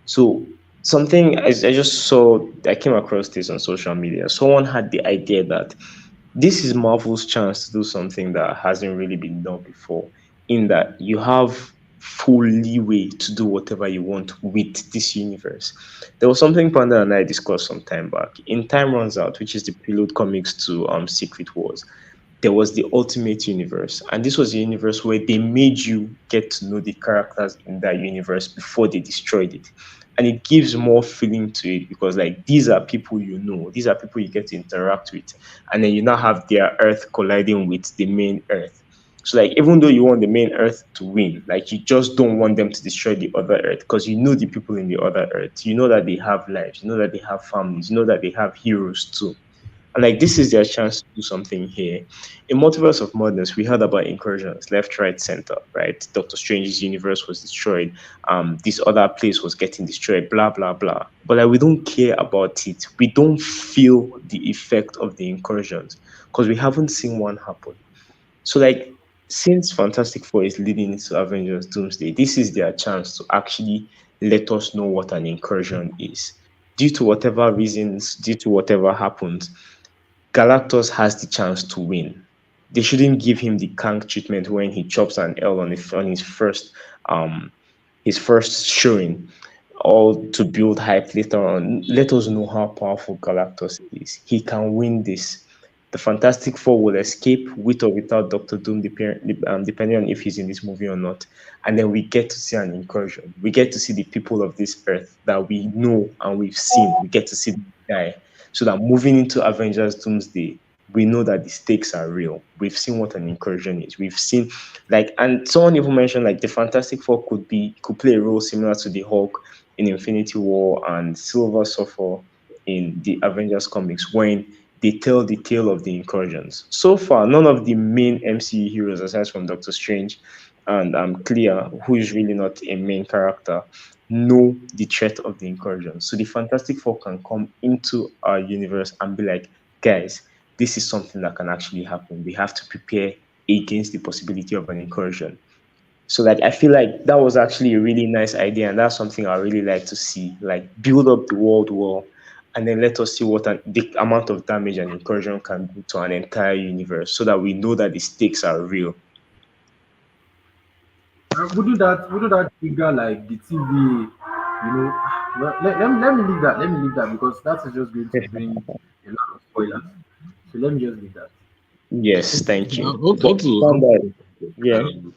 So something I just saw, I came across this on social media. Someone had the idea that this is Marvel's chance to do something that hasn't really been done before, in that you have full leeway to do whatever you want with this universe. There was something Panda and I discussed some time back. In Time Runs Out, which is the prelude comics to Secret Wars, there was the Ultimate Universe, and this was a universe where they made you get to know the characters in that universe before they destroyed it. And it gives more feeling to it because, like, these are people you know, these are people you get to interact with, and then you now have their Earth colliding with the main Earth. So, like, even though you want the main Earth to win, like, you just don't want them to destroy the other Earth because you know the people in the other Earth. You know that they have lives, you know that they have families, you know that they have heroes too. And like this is their chance to do something here. In Multiverse of Madness, we heard about incursions, left, right, center, right? Doctor Strange's universe was destroyed. This other place was getting destroyed, blah, blah, blah. But like we don't care about it. We don't feel the effect of the incursions because we haven't seen one happen. So like since Fantastic Four is leading into Avengers Doomsday, this is their chance to actually let us know what an incursion is. Due to whatever reasons, due to whatever happens, Galactus has the chance to win. They shouldn't give him the Kang treatment when he chops an L on um his first showing, all to build hype later on. Let us know how powerful Galactus is. He can win this. The Fantastic Four will escape with or without Doctor Doom, depending on if he's in this movie or not. And then we get to see an incursion. We get to see the people of this earth that we know and we've seen. We get to see them die. So that moving into Avengers Doomsday, we know that the stakes are real. We've seen what an incursion is. We've seen like, and someone even mentioned like the Fantastic Four could play a role similar to the Hulk in Infinity War and Silver Surfer in the Avengers comics when they tell the tale of the incursions. So far, none of the main MCU heroes, aside from Doctor Strange and Clea, who is really not a main character, know the threat of the incursion. So the Fantastic Four can come into our universe and be like, guys, this is something that can actually happen. We have to prepare against the possibility of an incursion. So like I feel like that was actually a really nice idea, and that's something I really like to see. Like build up the world war, and then let us see the amount of damage an incursion can do to an entire universe, so that we know that the stakes are real. Would that trigger like the TV? Well, let me leave that. Let me leave that because that is just going to bring a lot of spoilers. So let me just leave that. Yes, thank I you. want, But want to, I on want that, to yeah, um,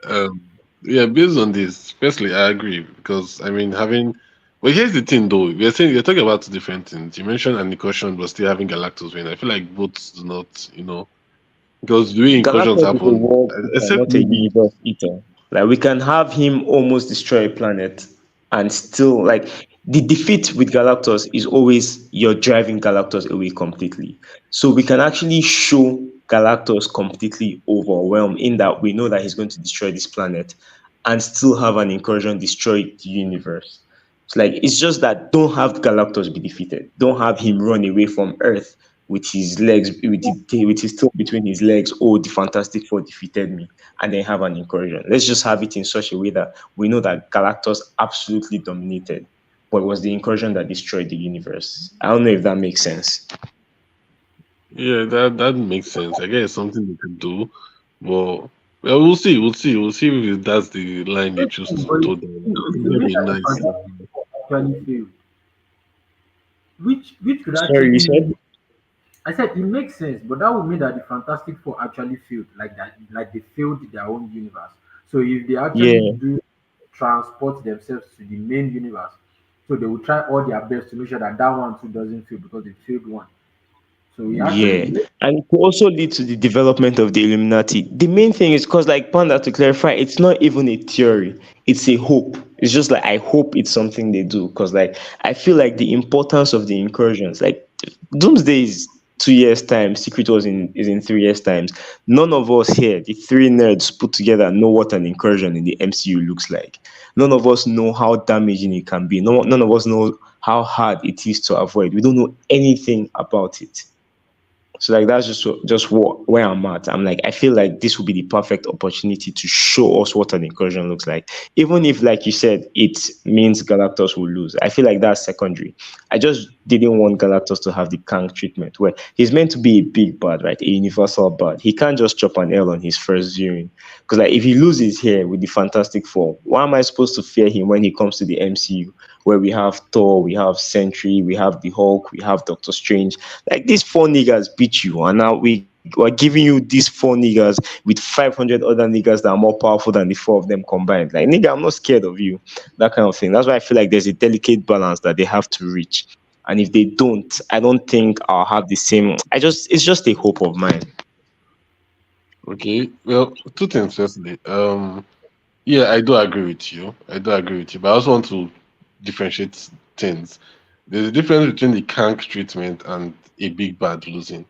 um, yeah, based on this, firstly, I agree because I mean, having, well, here's the thing though, we're talking about two different things. You mentioned an incursion, but still having Galactus win. I feel like both do not, because the way incursions Galactus is a happen, world eater, except not a maybe, universe eater. Like we can have him almost destroy a planet and still like the defeat with Galactus is always you're driving Galactus away completely. So we can actually show Galactus completely overwhelmed in that we know that he's going to destroy this planet and still have an incursion destroy the universe. It's like it's just that don't have Galactus be defeated. Don't have him run away from Earth with his legs, with his tail between his legs. Oh, the Fantastic Four defeated me, and then have an incursion. Let's just have it in such a way that we know that Galactus absolutely dominated, but it was the incursion that destroyed the universe. I don't know if that makes sense. yeah, that makes sense. I guess it's something they could do, but well, we'll see if that's the line they choose to But toe down. I it think will that'd make be that the nice. Fantastic Four actually failed, which could Sorry, you actually said? mean I said it makes sense, but that would mean that the Fantastic Four actually failed, like that, like they failed their own universe. So if they actually Yeah, do transport themselves to the main universe, so they will try all their best to make sure that that one too doesn't fail because they failed one. So it actually yeah. makes And it could also lead to the development of the Illuminati. The main thing is because, like Panda, to clarify, it's not even a theory, it's a hope. It's just like I hope it's something they do. Because, like, I feel like the importance of the incursions, like, Doomsday is 2 years' time, Secret Wars is in 3 years' times. None of us here, the three nerds put together, know what an incursion in the MCU looks like. None of us know how damaging it can be. None of us know how hard it is to avoid. We don't know anything about it. So like that's just where I'm at. I'm like I feel like this will be the perfect opportunity to show us what an incursion looks like. Even if, like you said, it means Galactus will lose. I feel like that's secondary. I just didn't want Galactus to have the Kang treatment where he's meant to be a big bad, right? A universal bad. He can't just chop an L on his first viewing. Because like if he loses here with the Fantastic Four, why am I supposed to fear him when he comes to the MCU where we have Thor, we have Sentry, we have the Hulk, we have Doctor Strange? Like these four niggas beat you, and now we're giving you these four niggas with 500 other niggas that are more powerful than the four of them combined. Like, nigga, I'm not scared of you. That kind of thing. That's why I feel like there's a delicate balance that they have to reach. And if they don't, I don't think I'll have the same. It's just a hope of mine. Okay, well, two things. Firstly, yeah, I do agree with you. But I also want to differentiate things. There's a difference between the Kank treatment and a big bad losing.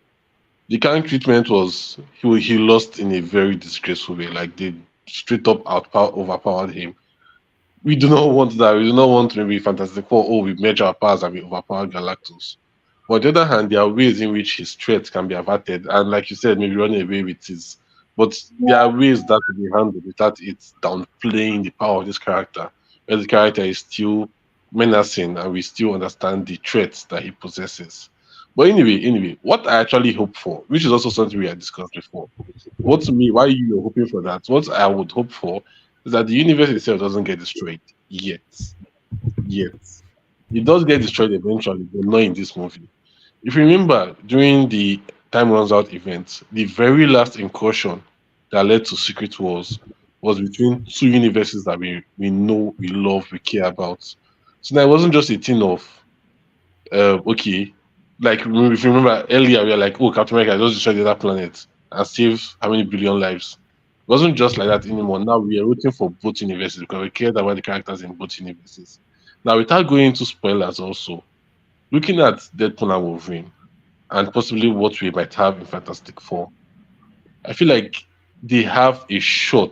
The Kank treatment was he lost in a very disgraceful way. Like they straight up overpowered him. We do not want that. We do not want to be Fantastic Four. Oh, we measure our powers and we overpower Galactus. But on the other hand, there are ways in which his threats can be averted, and like you said, maybe running away with his. But there are ways that can be handled without it downplaying the power of this character, where the character is still menacing and we still understand the threats that he possesses. But anyway, what I actually hope for, which is also something we had discussed before, what to me, why you are hoping for that? What I would hope for is that the universe itself doesn't get destroyed yet. Yet. It does get destroyed eventually, but not in this movie. If you remember, during the time runs out event, the very last incursion that led to Secret Wars was between two universes that we know, we love, we care about. So now it wasn't just a thing of okay, like if you remember earlier, we were like, oh, Captain America just destroyed the other planet and save how many billion lives. It wasn't just like that anymore. Now we are rooting for both universes because we cared about the characters in both universes. Now, without going into spoilers, also looking at Deadpool and Wolverine and possibly what we might have in Fantastic Four, I feel like they have a shot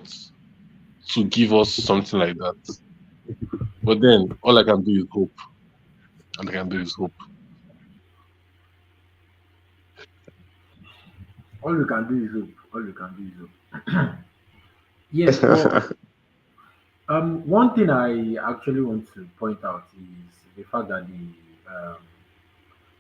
to give us something like that. But then all I can do is hope. All I can do is hope. All we can do is hope. All we can do is hope. Yes, but one thing I actually want to point out is the fact that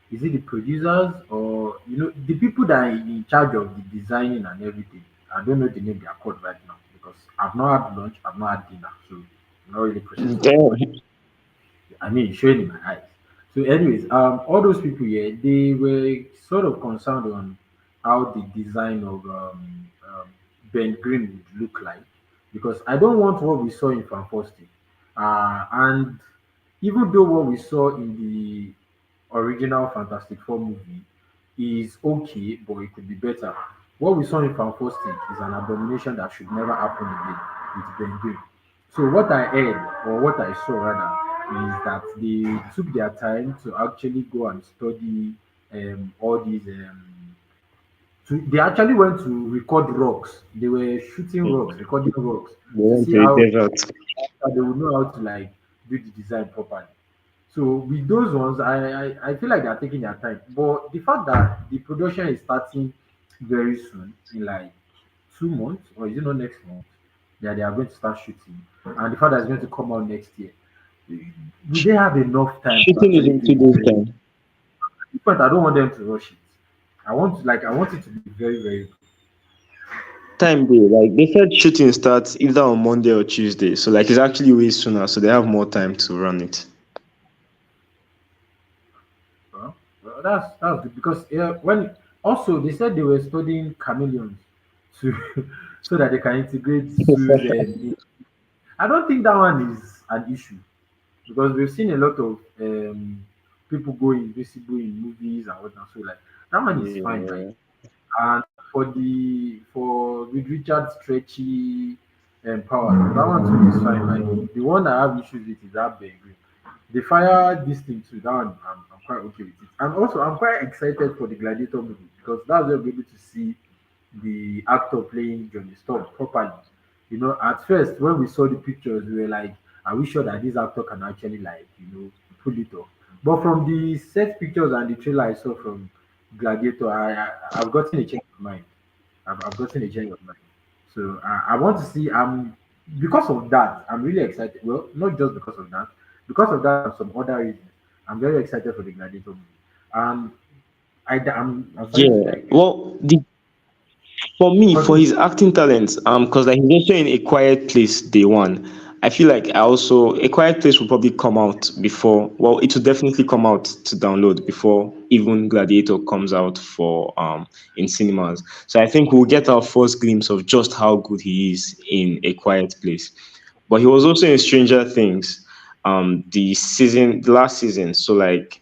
is it the producers or the people that are in charge of the designing and everything. I don't know the name they are called right now because I've not had lunch, I've not had dinner, so I'm not really processing my food. Damn. I mean, it's showing in my eyes. So, anyways, all those people here, they were sort of concerned on how the design of Ben Green would look like, because I don't want what we saw in Fantastic, and even though what we saw in the original Fantastic Four movie is okay, but it could be better. What we saw in Fantastic is an abomination that should never happen again with Ben Green. So what I heard, or what I saw rather, is that they took their time to actually go and study all these. They actually went to record rocks. They were shooting They rocks, recording rocks to went see to the how desert. they would know how to like do the design properly. So with those ones, I feel like they're taking their time. But the fact that the production is starting very soon, in like 2 months, or is it not next month, that they are going to start shooting, and the fact that it's going to come out next year, do they have enough time to Shooting is actually in do it 2 days very? time. But I don't want them to rush it. I want it to be very very good. Time day, like they said shooting starts either on Monday or Tuesday. So like it's actually way sooner, so they have more time to run it. Well, that's good because when also they said they were studying chameleons to so that they can integrate zoos and I don't think that one is an issue because we've seen a lot of people go invisible in movies and whatnot. So like that one is fine by Yeah. me. And for with Richard stretchy power, that one too is fine by me. The one I have issues with is that Bear Grylls. The fire this thing too, that one I'm quite okay with it. And also I'm quite excited for the Gladiator movie because that's where we'll be able to see the actor playing Johnny Storm properly. At first when we saw the pictures, we were like, are we sure that this actor can actually like, pull it off? But from the set pictures and the trailer I saw from Gladiator, I've gotten a change of mind. I've gotten a change of mind. So I want to see. Because of that, I'm really excited. Well, not just because of that and some other reasons, I'm very excited for the Gladiator movie. Um, I'm sorry to Yeah. like Well, for me, for continue. his acting talents, because like he's also in A Quiet Place day one. I feel like I also A Quiet Place will probably come out before. Well, it will definitely come out to download before even Gladiator comes out for in cinemas. So I think we'll get our first glimpse of just how good he is in A Quiet Place. But he was also in Stranger Things, the last season. So like,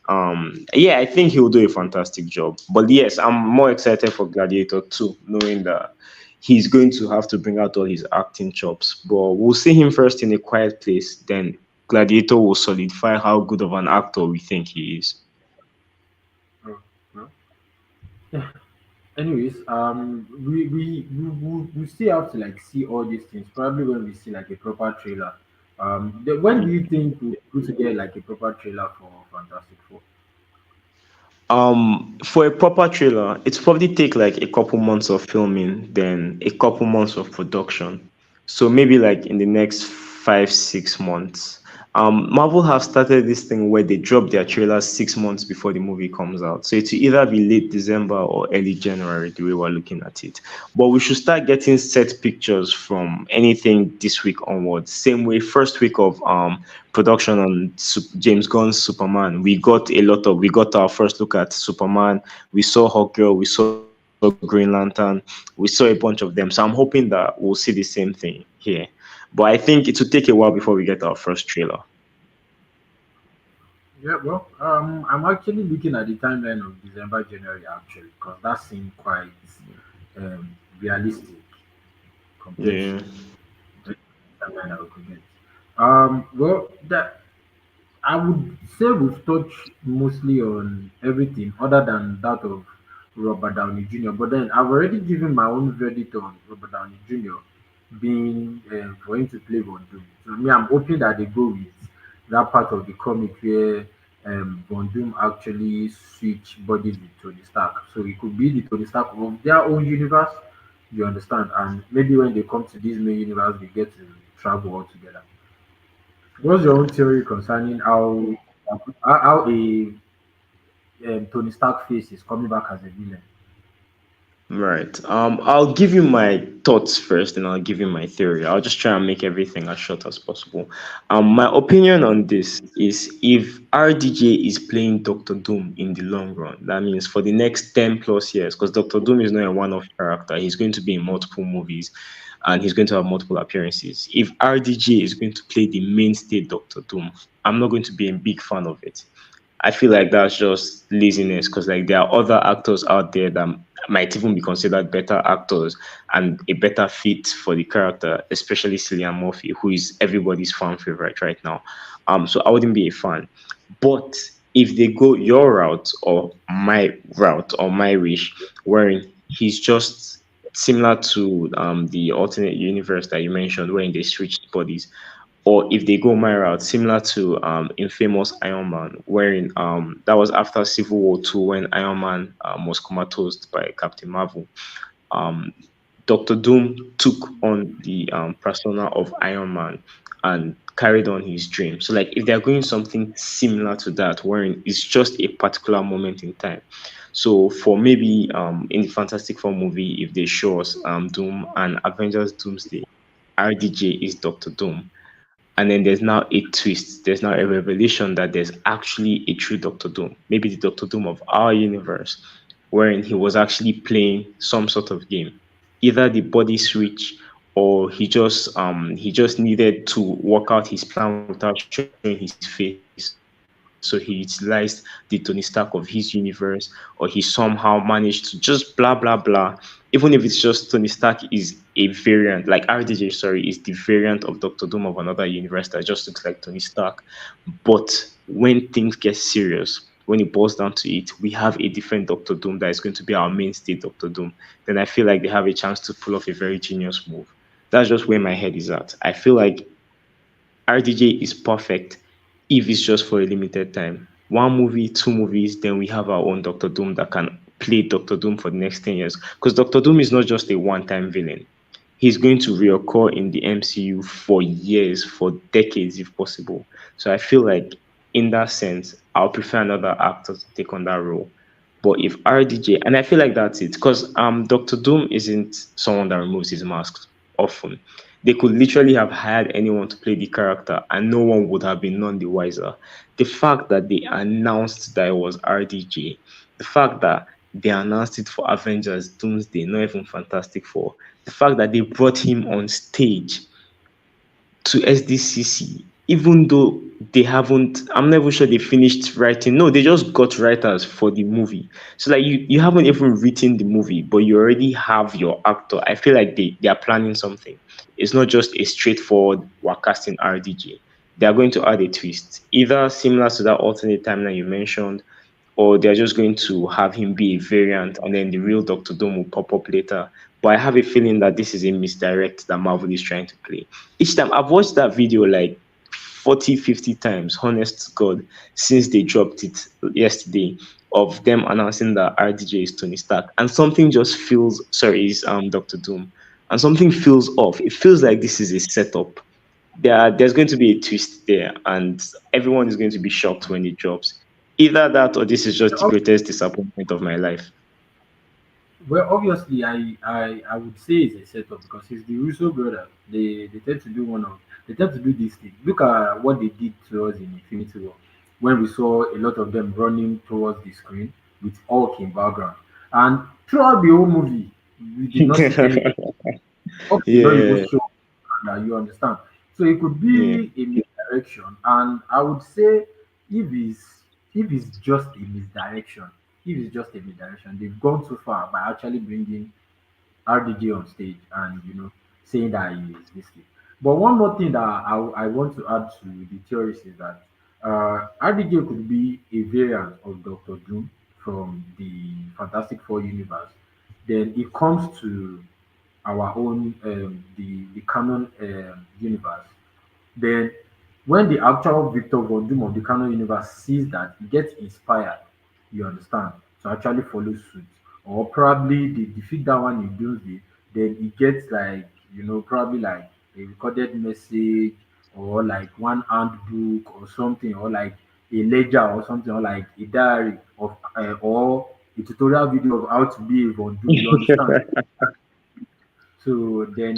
yeah, I think he'll do a fantastic job. But yes, I'm more excited for Gladiator 2, knowing that he's going to have to bring out all his acting chops. But we'll see him first in A Quiet Place, then Gladiator will solidify how good of an actor we think he is. Oh, well, yeah. Anyways, we still have to like see all these things. Probably when we see like a proper trailer. When do you think we put together like a proper trailer for Fantastic Four? For a proper trailer, it's probably take like a couple months of filming, then a couple months of production. So maybe like in the next 5, 6 months. Marvel have started this thing where they drop their trailers 6 months before the movie comes out. So it's either be late December or early January, the way we're looking at it. But we should start getting set pictures from anything this week onwards. Same way, first week of production on James Gunn's Superman, we got our first look at Superman. We saw Hawkgirl, we saw saw Green Lantern, we saw a bunch of them. So I'm hoping that we'll see the same thing here. But I think it will take a while before we get our first trailer. Yeah, well, I'm actually looking at the timeline of December, January actually, because that seemed quite realistic compared to Yeah. the timeline I could get. Well, that I would say we've touched mostly on everything other than that of Robert Downey Jr. But then I've already given my own verdict on Robert Downey Jr. being for him to play Von Doom. So me, I'm hoping that they go with that part of the comic where Von Doom actually switch bodies with Tony Stark. So it could be the Tony Stark of their own universe. You understand? And maybe when they come to this main universe, they get to travel all together. What's your own theory concerning how a Tony Stark face is coming back as a villain? Right. I'll give you my thoughts first, and I'll give you my theory. I'll just try and make everything as short as possible. My opinion on this is if RDJ is playing Doctor Doom in the long run, that means for the next 10 plus years, because Doctor Doom is not a one-off character, he's going to be in multiple movies, and he's going to have multiple appearances. If RDJ is going to play the mainstay Doctor Doom, I'm not going to be a big fan of it. I feel like that's just laziness because like there are other actors out there that might even be considered better actors and a better fit for the character, especially Cillian Murphy, who is everybody's fan favorite right now. So I wouldn't be a fan. But if they go your route or my wish, wherein he's just similar to the alternate universe that you mentioned, wherein they switched bodies, or if they go my route, similar to Infamous Iron Man, wherein that was after Civil War II when Iron Man was comatose by Captain Marvel. Um, Doctor Doom took on the persona of Iron Man and carried on his dream. So, like, if they're going something similar to that, wherein it's just a particular moment in time. So, for maybe in the Fantastic Four movie, if they show us Doom and Avengers Doomsday, RDJ is Doctor Doom, and then there's now a twist. There's now a revelation that there's actually a true Doctor Doom, maybe the Doctor Doom of our universe, wherein he was actually playing some sort of game, either the body switch or he just needed to work out his plan without showing his face. So he utilized the Tony Stark of his universe, or he somehow managed to just blah blah blah. Even if it's just Tony Stark is a variant, like RDJ, sorry, is the variant of Doctor Doom of another universe that just looks like Tony Stark. But when things get serious, when it boils down to it, we have a different Doctor Doom that is going to be our mainstay Doctor Doom. Then I feel like they have a chance to pull off a very genius move. That's just where my head is at. I feel like RDJ is perfect if it's just for a limited time. One movie, two movies, then we have our own Doctor Doom that can play Doctor Doom for the next 10 years. Because Doctor Doom is not just a one time villain, he's going to reoccur in the MCU for years, for decades if possible. So I feel like in that sense, I'll prefer another actor to take on that role. But if RDJ, and I feel like that's it, because Doctor Doom isn't someone that removes his mask often. They could literally have hired anyone to play the character, and no one would have been none the wiser. The fact that they announced that it was RDJ, the fact that they announced it for Avengers Doomsday, not even Fantastic Four, the fact that they brought him on stage to SDCC, even though they haven't, I'm never sure they finished writing. No, they just got writers for the movie. So like you haven't even written the movie, but you already have your actor. I feel like they are planning something. It's not just a straightforward we're casting RDJ. They are going to add a twist, either similar to that alternate timeline you mentioned, or they're just going to have him be a variant and then the real Doctor Doom will pop up later. But I have a feeling that this is a misdirect that Marvel is trying to play. Each time I've watched that video like 40, 50 times, honest to God, since they dropped it yesterday, of them announcing that RDJ is Tony Stark. And something just feels, sorry, is Doctor Doom. And something feels off. It feels like this is a setup. There's going to be a twist there, and everyone is going to be shocked when it drops. Either that or this is just the greatest disappointment of my life. Well, obviously, I would say it's a setup because it's the Russo brothers. They tend to do they tend to do this thing. Look at what they did to us in Infinity War when we saw a lot of them running towards the screen with Hulk in background. And throughout the whole movie, we did not see anything. Okay, you don't even Yeah, show that, you understand. So it could yeah, be a misdirection, and I would say if it's just a misdirection, if it's just a misdirection, they've gone too far by actually bringing RDJ on stage and saying that he is this thing. But one more thing that I want to add to the theories is that RDJ could be a variant of Doctor Doom from the Fantastic Four universe. Then it comes to our own the canon universe. Then when the actual Victor Von Doom of the canon universe sees that, he gets inspired, you understand, to actually follow suit. Or probably they defeat that one in Doomsday, then he gets like, probably like a recorded message or like one handbook or something, or like a ledger or something, or like a diary of or a tutorial video of how to be a Von Doom, you understand? So then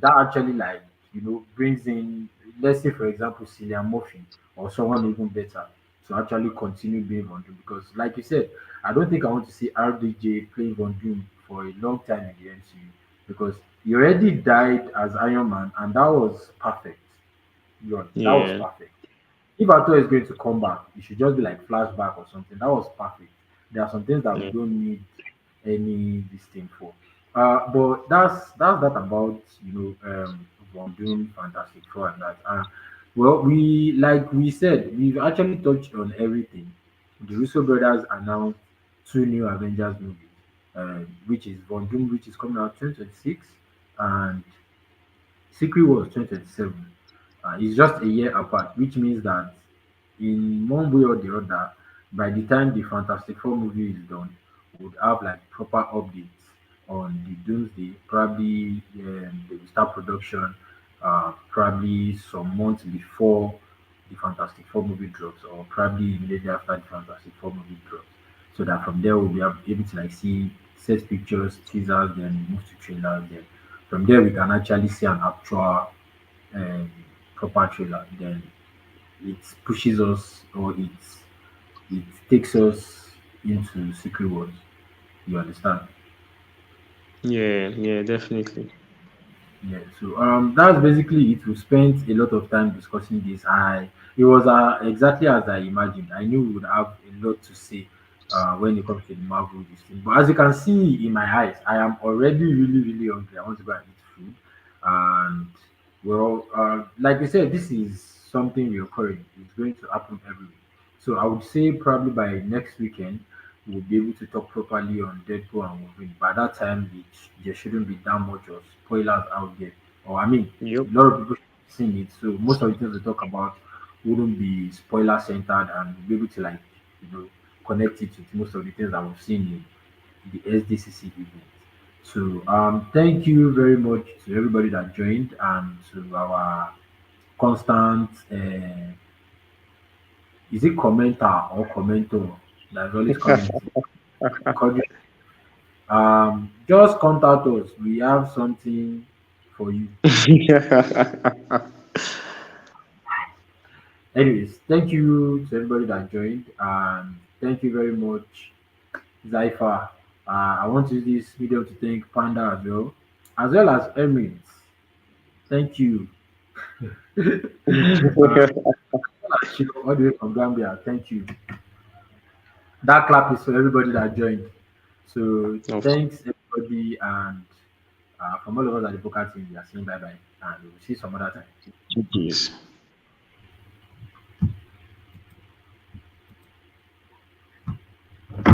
that actually like brings in, let's say for example, Cillian Murphy or someone even better to actually continue being Von Doom, because like you said, I don't think I want to see RDJ playing Von Doom for a long time in the MCU, because he already died as Iron Man and that was perfect. That was yeah, perfect. If Arthur is going to come back, it should just be like flashback or something. That was perfect. There are some things that we yeah, don't need any this thing for. But that's that about Von Doom, Fantastic Four, and that. Well, we like we said, we've actually touched on everything. The Russo brothers announced two new Avengers movies, which is Von Doom, which is coming out 2026, and Secret Wars 2027. It's just a year apart, which means that in one way or the other, by the time the Fantastic Four movie is done, we would have like proper updates on the Doomsday. Probably they will start production probably some months before the Fantastic Four movie drops, or probably immediately after the Fantastic Four movie drops. So that from there we'll be able to like see set pictures, teasers, then move to trailers. Then from there we can actually see an actual um, proper trailer. Then it pushes us, or it takes us into Secret Wars. You understand? yeah, yeah, definitely. Yeah. So that's basically it. We spent a lot of time discussing this. It was exactly as I imagined. I knew we would have a lot to say when it comes to the Marvel this thing. But as you can see in my eyes, I am already really really hungry. I want to go and eat food. And well, like I said, this is something recurring. It's going to happen every week. So I would say probably by next weekend we'll be able to talk properly on Deadpool and Wolverine. By that time, there shouldn't be that much of spoilers out there. Or I mean, Yep. a lot of people have seen it, so most of the things we talk about wouldn't be spoiler centered, and we'll be able to like connect it with most of the things that we've seen in the SDCC event. So thank you very much to everybody that joined, and to our constant is it commenter or commenter that's always commenting. Just contact us. We have something for you. Anyways, thank you to everybody that joined, and thank you very much, Zaifa. I want to use this video to thank Panda as well as Emirates. Thank you. All the way from Gambia. Thank you. That clap is for everybody that joined. So Of thanks everybody, and from all of us at the Poker team, we are saying bye bye, and we'll see you some other time. course.